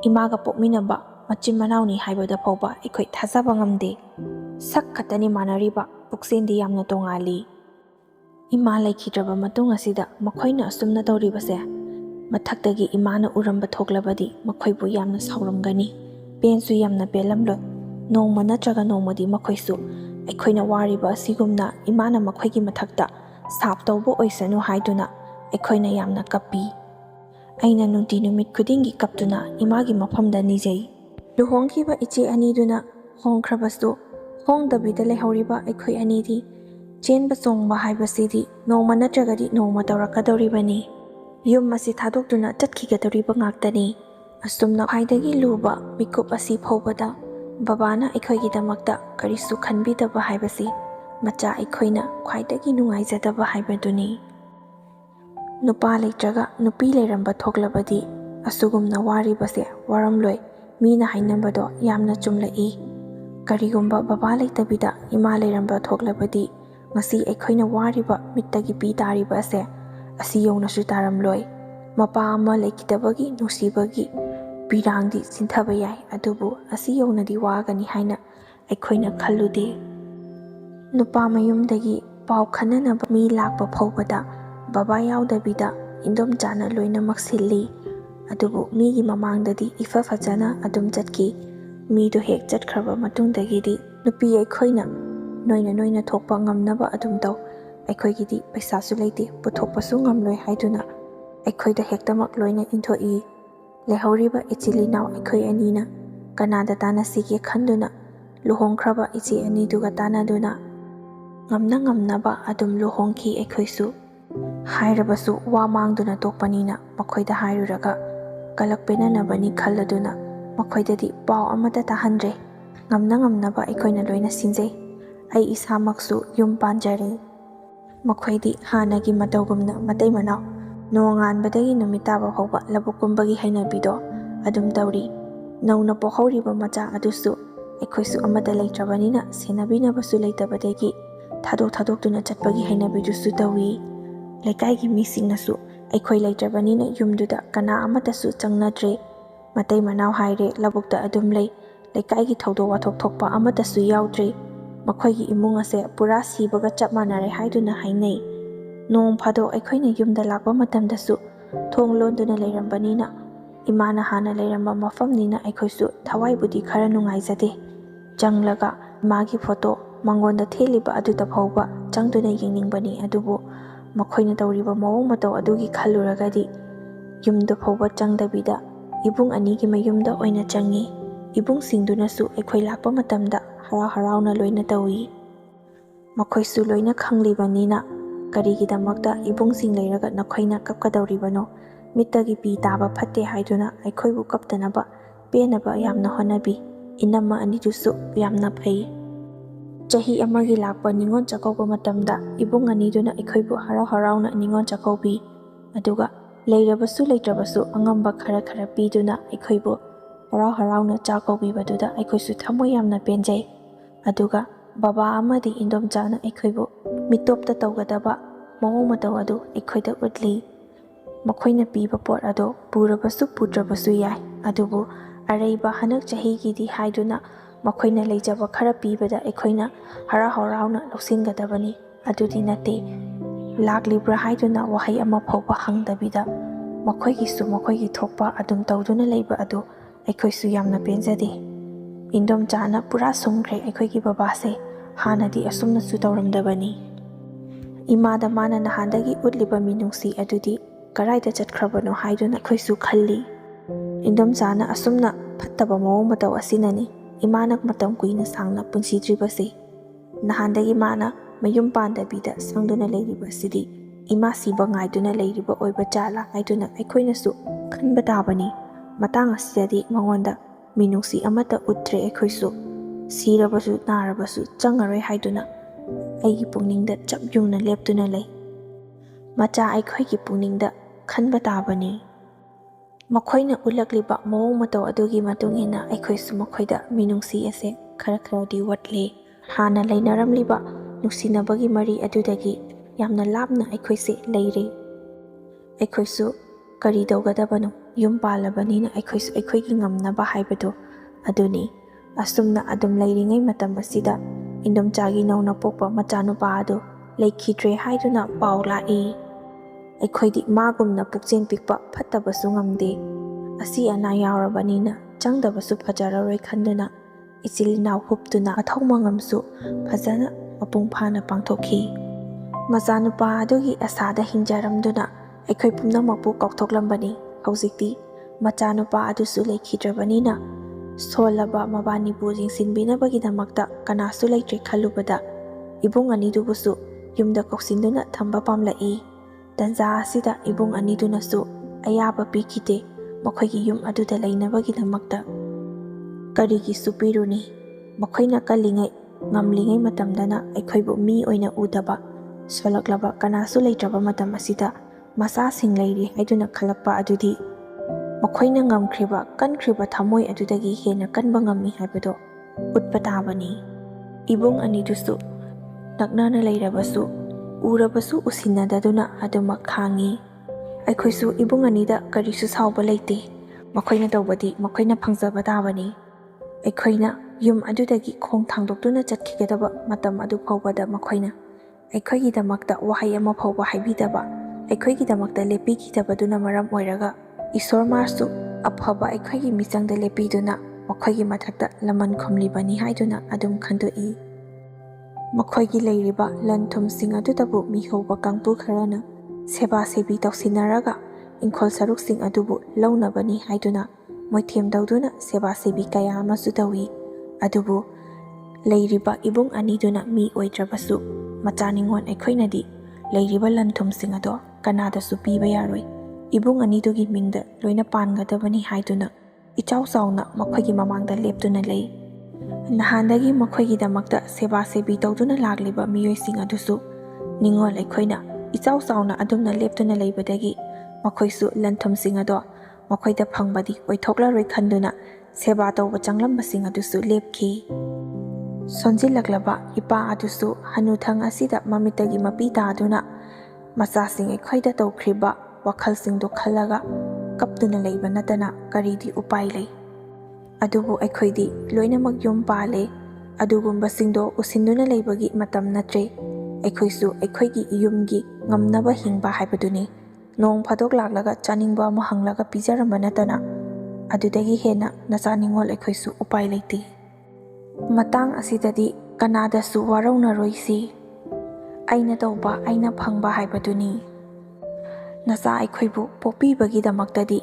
ꯏꯃꯥꯒ ꯄꯣꯛꯃꯤꯟꯅꯕ ꯃꯆꯤꯟ ꯃꯅꯥꯎꯅꯤ ꯍꯥꯏꯕꯗ ꯐꯥꯎꯕ ꯑꯩꯈꯣই ꯊꯥꯖꯕ ꯉꯝꯗꯦ꯫ ꯁꯛ ꯈꯛꯇꯅꯤ ꯃꯥꯟꯅꯔꯤꯕ, ꯄꯨꯛꯆꯦꯜꯗꯤ ꯌꯥꯝꯅ ꯇꯣꯉꯥꯜꯂꯤ꯫ ꯏꯃꯥ ꯂꯩꯈꯤꯗ꯭ꯔꯕ ꯃꯇꯨꯡ ꯑꯁꯤꯗ ꯃꯈꯣꯏꯅ ꯑꯁꯨꯝꯅ ꯇꯧꯔꯤꯕꯁꯦ ꯃꯊꯛꯇꯒꯤ ꯏꯃꯥꯅ ꯎꯔꯝꯕ ꯊꯣꯛꯂꯕꯗꯤ ꯃꯈꯣꯏꯕꯨ ꯌꯥꯝꯅ ꯁꯥꯎꯔꯝꯒꯅꯤ, ꯄꯦꯟꯁꯨ ꯌꯥꯝꯅ ꯄꯦꯜꯂꯝꯂꯣꯏ꯫ ꯅꯣꯡꯃ ꯅꯠꯇ꯭ꯔꯒ ꯅꯣꯡꯃꯗꯤ ꯃꯈꯣꯏꯁꯨ ꯑꯩꯈꯣꯏꯅ ꯋꯥꯔꯤꯕ ꯑꯁꯤꯒꯨꯝꯅ ꯏꯃꯥꯅ ꯃꯈꯣꯏꯒꯤ ꯃꯊꯛꯇ ꯁꯥꯞ ꯇꯧꯕ ꯑꯣꯏꯁꯅꯨ ꯍꯥꯏꯗꯨꯅ ꯑꯩꯈꯣꯏꯅ ꯌꯥꯝꯅ ꯀꯞꯄꯤ꯫ ꯑꯩꯅ ꯅꯨꯡꯇꯤ ꯅꯨꯃꯤꯠ ꯈꯨꯗꯤꯡꯒꯤ ꯀꯞꯇꯨꯅ ꯏꯃꯥꯒꯤ ꯃꯐꯝꯗ ꯅꯤꯖꯩ꯫ ꯂꯨꯍꯣꯡꯈꯤꯕ ꯏꯆꯦ ꯑꯅꯤꯗꯨꯅ ꯍꯣꯡꯈ꯭ꯔꯕꯁꯨ ꯍꯣꯡꯗꯕꯤꯗ ꯂꯩꯍꯧꯔꯤꯕ ꯑꯩꯈꯣꯏ ꯑꯅꯤꯗꯤ ꯆꯦꯟꯕ ꯆꯣꯡꯕ ꯍꯥꯏꯕꯁꯤꯗꯤ ꯅꯣꯡꯃ ꯅꯠꯇ꯭ꯔꯒꯗꯤ ꯅꯣꯡꯃ ꯇꯧꯔꯛꯀꯗꯧꯔꯤꯕꯅꯤ꯫ ꯌꯨꯝ ꯑꯁꯤ ꯊꯥꯗꯣꯛꯇꯨꯅ ꯆꯠꯈꯤꯒꯗꯧꯔꯤꯕ ꯉꯥꯛꯇꯅꯤ꯫ ꯑꯁꯨꯝꯅ ꯈ꯭ꯋꯥꯏꯗꯒꯤ ꯂꯨꯕ ꯃꯤꯀꯨꯞ ꯑꯁꯤ ꯐꯥꯎꯕꯗ ꯕꯕꯥꯅ ꯑꯩꯈꯣꯏꯒꯤꯗꯃꯛꯇ ꯀꯔꯤꯁꯨ ꯈꯟꯕꯤꯗꯕ ꯍꯥꯏꯕꯁꯤ ꯃꯆꯥ ꯑꯩꯈꯣꯏꯅ ꯈ꯭ꯋꯥꯏꯗꯒꯤ ꯅꯨꯡꯉꯥꯏꯖꯗꯕ ꯍꯥꯏꯕꯗꯨꯅꯤ꯫ नुपा लेत्रगा नुपी लेरंबा थोक्लबदी असुगुमना वारिबसे वारमलोय मीना हाइनबदो यामना चुमलई। करिगुम्बा बाबा लेतबिदा इमा लेरंबा थोक्लबदी ngasi अखोइना वारिबा मित्तगी पी तारिबा असे असि यौनसु तारमलोय। मपा अमा लेखिदबगी नुसिबगी पीरांगदी सिंथबा याय अदुबु असि यौनदी वागनी हाइना अखोइना खल्लुदे। नुपा मयुमदगी पाव खननबा मी लाकपा फौबदा बाबा याउदबिदा इंदोमचाना लोइनमक सिल्ली। अदुबु मीगी ममांगददी इफा फजना अदुम चटकी। मीदो हेक चटखरबा मतुंगदगिदी नुपी अखोइना नोइना थोकपा ngamnaba अदुम तौ। अखोइगिदी पैसासु लेते पुथोकपसु ngamloi हाइदुना अखोइदा हेक्तमक लोइना इंथोई। लेहौरिबा इचिलिनाव अखोइ अनीना कनादा तानासिगे खंदुना लुहोंख्रबा इचि अनीदुगा तानादुना ngamnaba अदुम लुहोंखी अखोइसु। हाइरबसु वा मांगदुना तोकपनीना मखोइदा हाइरुरगा कलकपेननबनी खल्लदुना मखोइददी पाव अमता ताहनद्रे। ngamnaba अखोइना लोइना सिंजै। आई इसामकसु युम पांजरे। मखोइदी हानागी मतौगुमना मतै मनाव नोंगानबदगी नुमिताबा फाउबा लबुकुंबगी हैनबिदो अदुम तौरी। नौना पोहौरिबा मचा अदुसु अखोइसु अमता लेत्रबनीना सेनबिनबसु लेतबदगी थादोक्तुना चटपगी हैनबिदुसु तौई। लेकाइगी मीसिंगनसु अखोइ लेत्रबनीना युमदुदा कना अमतसु चंगनद्रे। मतै मनाव हाइरे लबुक्ता अदुम लei। लेकाइगी थौदो वाथोक थोकपा अमतसु याउद्रे। मखोइगी इमुंग असे पुरा सिबगा चप मानरे हाइदुना हाइनै। नोंग फादो अखोइना युमदा लाकपा मतमदसु थोंग लोंदुना लेरंबनीना इमाना हाना लेरंबा मफमनीना अखोइसु थवाइबुदी खरा नुंगाइजदे। चंगलगा मागी फोटो मंगोंदा थेलिबा अदुदा फाउबा चंगदुना येंनिंगबनी अदुबु मखोइना तौरिबा मवोंग मतौ अदुगी खल्लुरगदी युमदो फाउबा चंगदबिदा इबुंग अनीगी मयुमदा ओइना चंगी। इबुंग सिंगदुनासु अखोइ लाकपा मतमदा हराउना लोइना तौई। मखोइसु लोइना खंगलिबनीना करिगिदमक्ता इबुंग सिंग लेरगा नखोइना कपकदौरिबनो मित्तगी पी ताबा फत्ते हाइदुना अखोइबु कपतनबा पेनबा यामना होनबी। इनम्मा अनीदुसु यामना फै। चही अमगी लाकपा निंगोन चकौबा मतमदा इबुंग अनीदुना अखोइबु हराउना निंगोन चकौबी। अदुगा लेरबसु लेत्रबसु अंगम्बा खरा पीदुना अखोइबु हराउना चाकौबीबदुदा अखोइसु थमोय यामना पेंजै। अदुगा बाबा अमदी इंदोमचाना अखोइबु मितोपता तौगदबा मवोंग मतौ अदु अखोइदा उतली। मखोइना पीबा पोट अदो पुरबसु पुत्रबसु याय अदुबु अरैबा हनक चहीगिदी हाइदुना मखोइना लेजबा खरा पीबदा अखोइना हराउना लौसिनगदबनी अदुदी नते। लाकलिब्रा हाइदुना वहाई अमा फाउबा हंगदबिदा मखोइगिसु मखोइगी थोकपा अदुम तौदुना लेबा अदु अखोइसु यामना पेंजदे। इंदोमचाना पुरा सुमख्रे अखोइगी बाबासे हानादी असुमनसु तौरमदबनी। इमादा माना नहानदगी उतलिबा मिनुंगसी अदुदी कराइदा चटखरबनो हाइदुना अखोइसु खल्ली। इंदोमचाना असुमना फत्तबा मवोंग मतौ असिननी इमानक मतम कुइना सांगना पुंसिद्रिबसे। नहानदगी माना मयुम पांदबिदा सांगदुना लेरिबसिदी इमा सिबा गाइदुना लेरिबा ओइबा चाला हाइदुना अखोइनसु खनबा ताबनी। मतांग असिददी मंगोंदा मिनुंगसी अमता उत्रे अखोइसु सिरबसु नारबसु चंगरोय हाइदुना अैगी पुंगनिंगदा चप युंगना लेप्तुना लै। मचा अखोइगी पुंगनिंगदा खनबा ताबनी। मखोइना उलक्लिबा मवोंग मतौ अदुगी मतुंगिना अखोइसु मखोइदा मिनुंगसी असे खरदी वटले। हाना लैनरमलिबा नुसिनबगी मरी अदुदगी यामना लापना अखोइसे लैरे। अखोइसु करी तौगदबनो युम पालबनीना अखोइसु अखोइगी ngamnaba हाइबदो अदुनी। असुमना अदुम लैरिङै मतम असिदा इंदोमचागी नौना पोकपा मचानुपा अदु लेखिद्रे हाइदुना पाउ लाइ। ꯑꯩꯈꯣꯏꯗꯤ ꯃꯥꯒꯨꯝꯅ ꯄꯨꯛꯆꯦꯜ ꯄꯤꯛꯄ ꯐꯠꯇꯕꯁꯨ ꯉꯝꯗꯦ, ꯑꯁꯤ ꯑꯅꯥ ꯌꯥꯎꯔꯕꯅꯤꯅ ꯆꯪꯗꯕꯁꯨ ꯐꯖꯔꯔꯣꯏ ꯈꯟꯗꯨꯅ ꯏꯆꯤꯜ ꯏꯅꯥꯎ ꯍꯨꯞꯇꯨꯅ ꯃꯊꯧ ꯃꯉꯝꯁꯨ ꯐꯖꯅ ꯃꯄꯨꯡ ꯐꯥꯅ ꯄꯥꯡꯊꯣꯛꯈꯤ꯫ ꯃꯆꯥꯅꯨꯄꯥ ꯑꯗꯨꯒꯤ ꯑꯁꯥꯗ ꯍꯤꯡꯖꯔꯝꯗꯨꯅ ꯑꯩꯈꯣꯏ ꯄꯨꯝꯅꯃꯛꯄꯨ ꯀꯥꯎꯊꯣꯛꯂꯝꯕꯅꯤ꯫ ꯍꯧꯖꯤꯛꯇꯤ ꯃꯆꯥꯅꯨꯄꯥ ꯑꯗꯨꯁꯨ ꯂꯩꯈꯤꯗ꯭ꯔꯕꯅꯤꯅ ꯁꯣꯜꯂꯕ ꯃꯕꯥꯅꯤꯕꯨ ꯌꯦꯡꯁꯤꯟꯕꯤꯅꯕꯒꯤꯗꯃꯛꯇ ꯀꯅꯥꯁꯨ ꯂꯩꯇ꯭ꯔꯦ ꯈꯜꯂꯨꯕꯗ ꯏꯕꯨꯡ ꯑꯅꯤꯗꯨꯕꯨꯁꯨ ꯌꯨꯝꯗ ꯀꯧꯁꯤꯟꯗꯨꯅ ꯊꯝꯕ ꯄꯥꯝꯂꯛꯏ꯫ ꯇꯟꯖꯥ ꯑꯁꯤꯗ ꯏꯕꯨꯡ ꯑꯅꯤꯗꯨꯅꯁꯨ ꯑꯌꯥꯕ ꯄꯤꯈꯤꯗꯦ ꯃꯈꯣꯏꯒꯤ ꯌꯨꯝ ꯑꯗꯨꯗ ꯂꯩꯅꯕꯒꯤꯗꯃꯛꯇ꯫ ꯀꯔꯤꯒꯤꯁꯨ ꯄꯤꯔꯨꯅꯤ, ꯃꯈꯣꯏꯅ ꯀꯜꯂꯤꯉꯩ ꯉꯝꯂꯤꯉꯩ ꯃꯇꯝꯗꯅ ꯑꯩꯈꯣꯏꯕꯨ ꯃꯤ ꯑꯣꯏꯅ ꯎꯗꯕ, ꯁꯣꯜꯂꯛꯂꯕ ꯀꯅꯥꯁꯨ ꯂꯩꯇ꯭ꯔꯕ ꯃꯇꯝ ꯑꯁꯤꯗ ꯃꯆꯥꯁꯤꯡ ꯂꯩꯔꯤ ꯍꯥꯏꯗꯨꯅ ꯈꯜꯂꯛꯄ ꯑꯗꯨꯗꯤ ꯃꯈꯣꯏꯅ ꯉꯝꯈ꯭ꯔꯤꯕ ꯀꯟꯈ꯭ꯔꯤꯕ ꯊꯃꯣꯏ ꯑꯗꯨꯗꯒꯤ ꯍꯦꯟꯅ ꯀꯟꯕ ꯉꯝꯃꯤ ꯍꯥꯏꯕꯗꯣ ꯎꯠꯄ ꯇꯥꯕꯅꯤ꯫ ꯏꯕꯨꯡ ꯑꯅꯤꯗꯨꯁꯨ ꯅꯛꯅꯅ ꯂꯩꯔꯕꯁꯨ ꯎꯔꯕꯁꯨ ꯎꯁꯤꯟꯅꯗꯗꯨꯅ ꯑꯗꯨꯃꯛ ꯈꯥꯡꯉꯤ꯫ ꯑꯩꯈꯣꯏꯁꯨ ꯏꯕꯨꯡ ꯑꯅꯤꯗ ꯀꯔꯤꯁꯨ ꯁꯥꯎꯕ ꯂꯩꯇꯦ, ꯃꯈꯣꯏꯅ ꯇꯧꯕꯗꯤ ꯃꯈꯣꯏꯅ ꯐꯪꯖꯕ ꯇꯥꯕꯅꯤ꯫ ꯑꯩꯈꯣꯏꯅ ꯌꯨꯝ ꯑꯗꯨꯗꯒꯤ ꯈꯣꯡ ꯊꯥꯡꯗꯣꯛꯇꯨꯅ ꯆꯠꯈꯤꯒꯗꯕ ꯃꯇꯝ ꯑꯗꯨ ꯐꯥꯎꯕꯗ ꯃꯈꯣꯏꯅ ꯑꯩꯈꯣꯏꯒꯤꯗꯃꯛꯇ ꯋꯥꯍꯩ ꯑꯃ ꯐꯥꯎꯕ ꯍꯥꯏꯕꯤꯗꯕ, ꯑꯩꯈꯣꯏꯒꯤꯗꯃꯛꯇ ꯂꯦꯞꯄꯤꯈꯤꯗꯕꯗꯨꯅ ꯃꯔꯝ ꯑꯣꯏꯔꯒ ꯏꯁꯣꯔ ꯃꯥꯁꯨ ꯑꯐꯕ ꯑꯩꯈꯣꯏꯒꯤ ꯃꯤꯆꯪꯗ ꯂꯦꯞꯄꯤꯗꯨꯅ ꯃꯈꯣꯏꯒꯤ ꯃꯊꯛꯇ ꯂꯃꯟ ꯈꯨꯝꯂꯤꯕꯅꯤ ꯍꯥꯏꯗꯨꯅ ꯑꯗꯨꯝ ꯈꯟꯗꯣꯛꯏ꯫ ꯃꯈꯣꯏꯒꯤ ꯂꯩꯔꯤꯕ ꯂꯟ ꯊꯨꯝꯁꯤꯡ ꯑꯗꯨꯗꯕꯨ ꯃꯤꯍꯧꯕ ꯀꯥꯡꯕꯨ ꯈꯔꯅ ꯁꯦꯕꯥ ꯁꯦꯕꯤ ꯇꯧꯁꯤꯟꯅꯔꯒ ꯏꯪꯈꯣꯜ ꯁꯔꯨꯛꯁꯤꯡ ꯑꯗꯨꯕꯨ ꯂꯧꯅꯕꯅꯤ ꯍꯥꯏꯗꯨꯅ ꯃꯣꯏꯊꯦꯝ ꯇꯧꯗꯨꯅ ꯁꯦꯕꯥ ꯁꯦꯕꯤ ꯀꯌꯥ ꯑꯃꯁꯨ ꯇꯧꯏ꯫ ꯑꯗꯨꯕꯨ ꯂꯩꯔꯤꯕ ꯏꯕꯨꯡ ꯑꯅꯤꯗꯨꯅ ꯃꯤ ꯑꯣꯏꯗ꯭ꯔꯕꯁꯨ ꯃꯆꯥ ꯅꯤꯡꯉꯣꯜ ꯑꯩꯈꯣꯏꯅꯗꯤ ꯂꯩꯔꯤꯕ ꯂꯟ ꯊꯨꯝꯁꯤꯡ ꯑꯗꯣ ꯀꯅꯥꯗꯁꯨ ꯄꯤꯕ ꯌꯥꯔꯣꯏ, ꯏꯕꯨꯡ ꯑꯅꯤꯗꯨꯒꯤ ꯃꯤꯡꯗ ꯂꯣꯏꯅ ꯄꯥꯟꯒꯗꯕꯅꯤ ꯍꯥꯏꯗꯨꯅ ꯏꯆꯥꯎ ꯆꯥꯎꯅ ꯃꯈꯣꯏꯒꯤ ꯃꯃꯥꯡꯗ ꯂꯦꯞꯇꯨꯅ ꯂꯩ꯫ ꯅꯍꯥꯟꯗꯒꯤ ꯃꯈꯣꯏꯒꯤꯗꯃꯛꯇ ꯁꯦꯕꯥ ꯁꯦꯕꯤ ꯇꯧꯗꯨꯅ ꯂꯥꯛꯂꯤꯕ ꯃꯤꯑꯣꯏꯁꯤꯡ ꯑꯗꯨꯁꯨ ꯅꯤꯡꯉꯣꯜ ꯑꯩꯈꯣꯏꯅ ꯏꯆꯥꯎ ꯆꯥꯎꯅ ꯑꯗꯨꯝꯅ ꯂꯦꯞꯇꯨꯅ ꯂꯩꯕꯗꯒꯤ ꯃꯈꯣꯏꯁꯨ ꯂꯟꯊꯨꯝꯁꯤꯡ ꯑꯗꯣ ꯃꯈꯣꯏꯗ ꯐꯪꯕꯗꯤ ꯑꯣꯏꯊꯣꯛꯂꯔꯣꯏ ꯈꯟꯗꯨꯅ ꯁꯦꯕꯥ ꯇꯧꯕ ꯆꯪꯂꯝꯕꯁꯤꯡ ꯑꯗꯨꯁꯨ ꯂꯦꯞꯈꯤ꯫ ꯁꯣꯟꯖꯤꯜꯂꯛꯂꯕ ꯏꯄꯥ ꯑꯗꯨꯁꯨ ꯍꯅꯨꯊꯪ ꯑꯁꯤꯗ ꯃꯃꯤꯠꯇꯒꯤ ꯃꯄꯤ ꯇꯥꯗꯨꯅ ꯃꯆꯥꯁꯤꯡ ꯑꯩꯈꯣꯏꯗ ꯇꯧꯈ꯭ꯔꯤꯕ ꯋꯥꯈꯜꯁꯤꯡꯗꯨ ꯈꯜꯂꯒ ꯀꯞꯇꯨꯅ ꯂꯩꯕ ꯅꯠꯇꯅ ꯀꯔꯤꯗꯤ ꯎꯄꯥꯏ ꯂꯩ꯫ ꯑꯗꯨꯕꯨ ꯑꯩꯈꯣꯏꯗꯤ ꯂꯣꯏꯅꯃꯛ ꯌꯨꯝ ꯄꯥꯜꯂꯦ, ꯑꯗꯨꯒꯨꯝꯕꯁꯤꯡꯗꯣ ꯎꯁꯤꯟꯗꯨꯅ ꯂꯩꯕꯒꯤ ꯃꯇꯝ ꯅꯠꯇ꯭ꯔꯦ꯫ ꯑꯩꯈꯣꯏꯁꯨ ꯑꯩꯈꯣꯏꯒꯤ ꯌꯨꯝꯒꯤ ꯉꯝꯅꯕ ꯍꯤꯡꯕ ꯍꯥꯏꯕꯗꯨꯅꯤ꯫ ꯅꯣꯡ ꯐꯥꯗꯣꯛ ꯂꯥꯛꯂꯒ ꯆꯥꯅꯤꯡꯕ ꯑꯃ ꯍꯪꯂꯒ ꯄꯤꯖꯔꯝꯕ ꯅꯠꯇꯅ ꯑꯗꯨꯗꯒꯤ ꯍꯦꯟꯅ ꯅꯆꯥ ꯅꯤꯡꯉꯣꯜ ꯑꯩꯈꯣꯏꯁꯨ ꯎꯄꯥꯏ ꯂꯩꯇꯦ꯫ ꯃꯇꯥꯡ ꯑꯁꯤꯗꯗꯤ ꯀꯅꯥꯗꯁꯨ ꯋꯥꯔꯧꯅꯔꯣꯏꯁꯤ, ꯑꯩꯅ ꯇꯧꯕ ꯑꯩꯅ ꯐꯪꯕ ꯍꯥꯏꯕꯗꯨꯅꯤ꯫ ꯅꯆꯥ ꯑꯩꯈꯣꯏꯕꯨ ꯄꯣꯛꯄꯤꯕꯒꯤꯗꯃꯛꯇꯗꯤ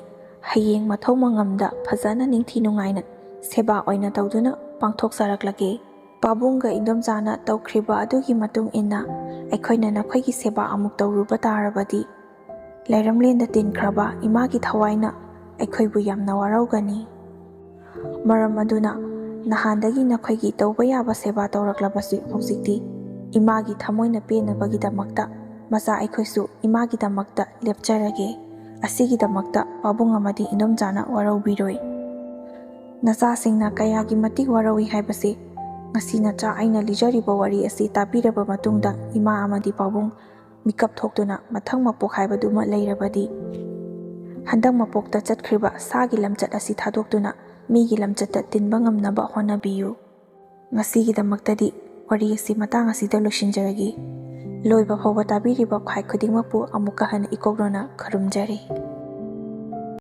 ꯍꯌꯦꯡ ꯃꯊꯧ ꯃꯉꯝꯗ ꯐꯖꯅ ꯅꯤꯡꯊꯤ ꯅꯨꯡꯉꯥꯏꯅ ꯁꯦꯕꯥ ꯑꯣꯏꯅ ꯇꯧꯗꯨꯅ ꯄꯥꯡꯊꯣꯛꯆꯔꯛꯂꯒꯦ꯫ ꯄꯥꯕꯨꯡꯒ ꯏꯟꯗꯣꯝꯆꯥꯅ ꯇꯧꯈ꯭ꯔꯤꯕ ꯑꯗꯨꯒꯤ ꯃꯇꯨꯡ ꯏꯟꯅ ꯑꯩꯈꯣꯏꯅ ꯅꯈꯣꯏꯒꯤ ꯁꯦꯕꯥ ꯑꯃꯨꯛ ꯇꯧꯔꯨꯕ ꯇꯥꯔꯕꯗꯤ ꯂꯩꯔꯝꯂꯦꯟꯗ ꯇꯤꯟꯈ꯭ꯔꯕ ꯏꯃꯥꯒꯤ ꯊꯋꯥꯏꯅ ꯑꯩꯈꯣꯏꯕꯨ ꯌꯥꯝꯅ ꯋꯥꯔꯧꯒꯅꯤ꯫ ꯃꯔꯝ ꯑꯗꯨꯅ ꯅꯍꯥꯟꯗꯒꯤ ꯅꯈꯣꯏꯒꯤ ꯇꯧꯕ ꯌꯥꯕ ꯁꯦꯕꯥ ꯇꯧꯔꯛꯂꯕꯁꯨ ꯍꯧꯖꯤꯛꯇꯤ ꯏꯃꯥꯒꯤ ꯊꯃꯣꯏꯅ ꯄꯦꯟꯅꯕꯒꯤꯗꯃꯛꯇ ꯃꯆꯥ ꯑꯩꯈꯣꯏꯁꯨ ꯏꯃꯥꯒꯤꯗꯃꯛꯇ ꯂꯦꯞꯆꯔꯒꯦ꯫ ꯑꯁꯤꯒꯤꯗꯃꯛꯇ ꯄꯥꯕꯨꯡ ꯑꯃꯗꯤ ꯏꯟꯗꯣꯝꯆꯥꯅ ꯋꯥꯔꯧꯕꯤꯔꯣꯏ꯫ ꯅꯆꯥꯁꯤꯡꯅ ꯀꯌꯥꯒꯤ ꯃꯇꯤꯛ ꯋꯥꯔꯧꯏ ꯍꯥꯏꯕꯁꯤ ꯉꯁꯤ ꯅꯆꯥ ꯑꯩꯅ ꯂꯤꯖꯔꯤꯕ ꯋꯥꯔꯤ ꯑꯁꯤ ꯇꯥꯕꯤꯔꯕ ꯃꯇꯨꯡꯗ ꯏꯃꯥ ꯑꯃꯗꯤ ꯄꯥꯕꯨꯡ ꯃꯤꯀꯞ ꯊꯣꯛꯇꯨꯅ ꯃꯊꯪ ꯃꯄꯣꯛ ꯍꯥꯏꯕꯗꯨꯃ ꯂꯩꯔꯕꯗꯤ ꯍꯟꯗꯛ ꯃꯄꯣꯛꯇ ꯆꯠꯈ꯭ꯔꯤꯕ ꯁꯥꯒꯤ ꯂꯝꯆꯠ ꯑꯁꯤ ꯊꯥꯗꯣꯛꯇꯨꯅ ꯃꯤꯒꯤ ꯂꯝꯆꯠꯇ ꯇꯤꯟꯕ ꯉꯝꯅꯕ ꯍꯣꯠꯅꯕꯤꯌꯨ꯫ ꯉꯁꯤꯒꯤꯗꯃꯛꯇꯗꯤ ꯋꯥꯔꯤ ꯑꯁꯤ ꯃꯇꯥꯡ ꯑꯁꯤꯗ ꯂꯣꯏꯁꯤꯟꯖꯔꯒꯦ꯫ ꯂꯣꯏꯕ ꯐꯥꯎꯕ ꯇꯥꯕꯤꯔꯤꯕ ꯈ꯭ꯋꯥꯏ ꯈꯨꯗꯤꯡꯃꯛꯄꯨ ꯑꯃꯨꯛꯀ ꯍꯟꯅ ꯏꯀꯣꯛꯂꯣꯅ ꯈꯨꯔꯨꯝꯖꯔꯤ꯫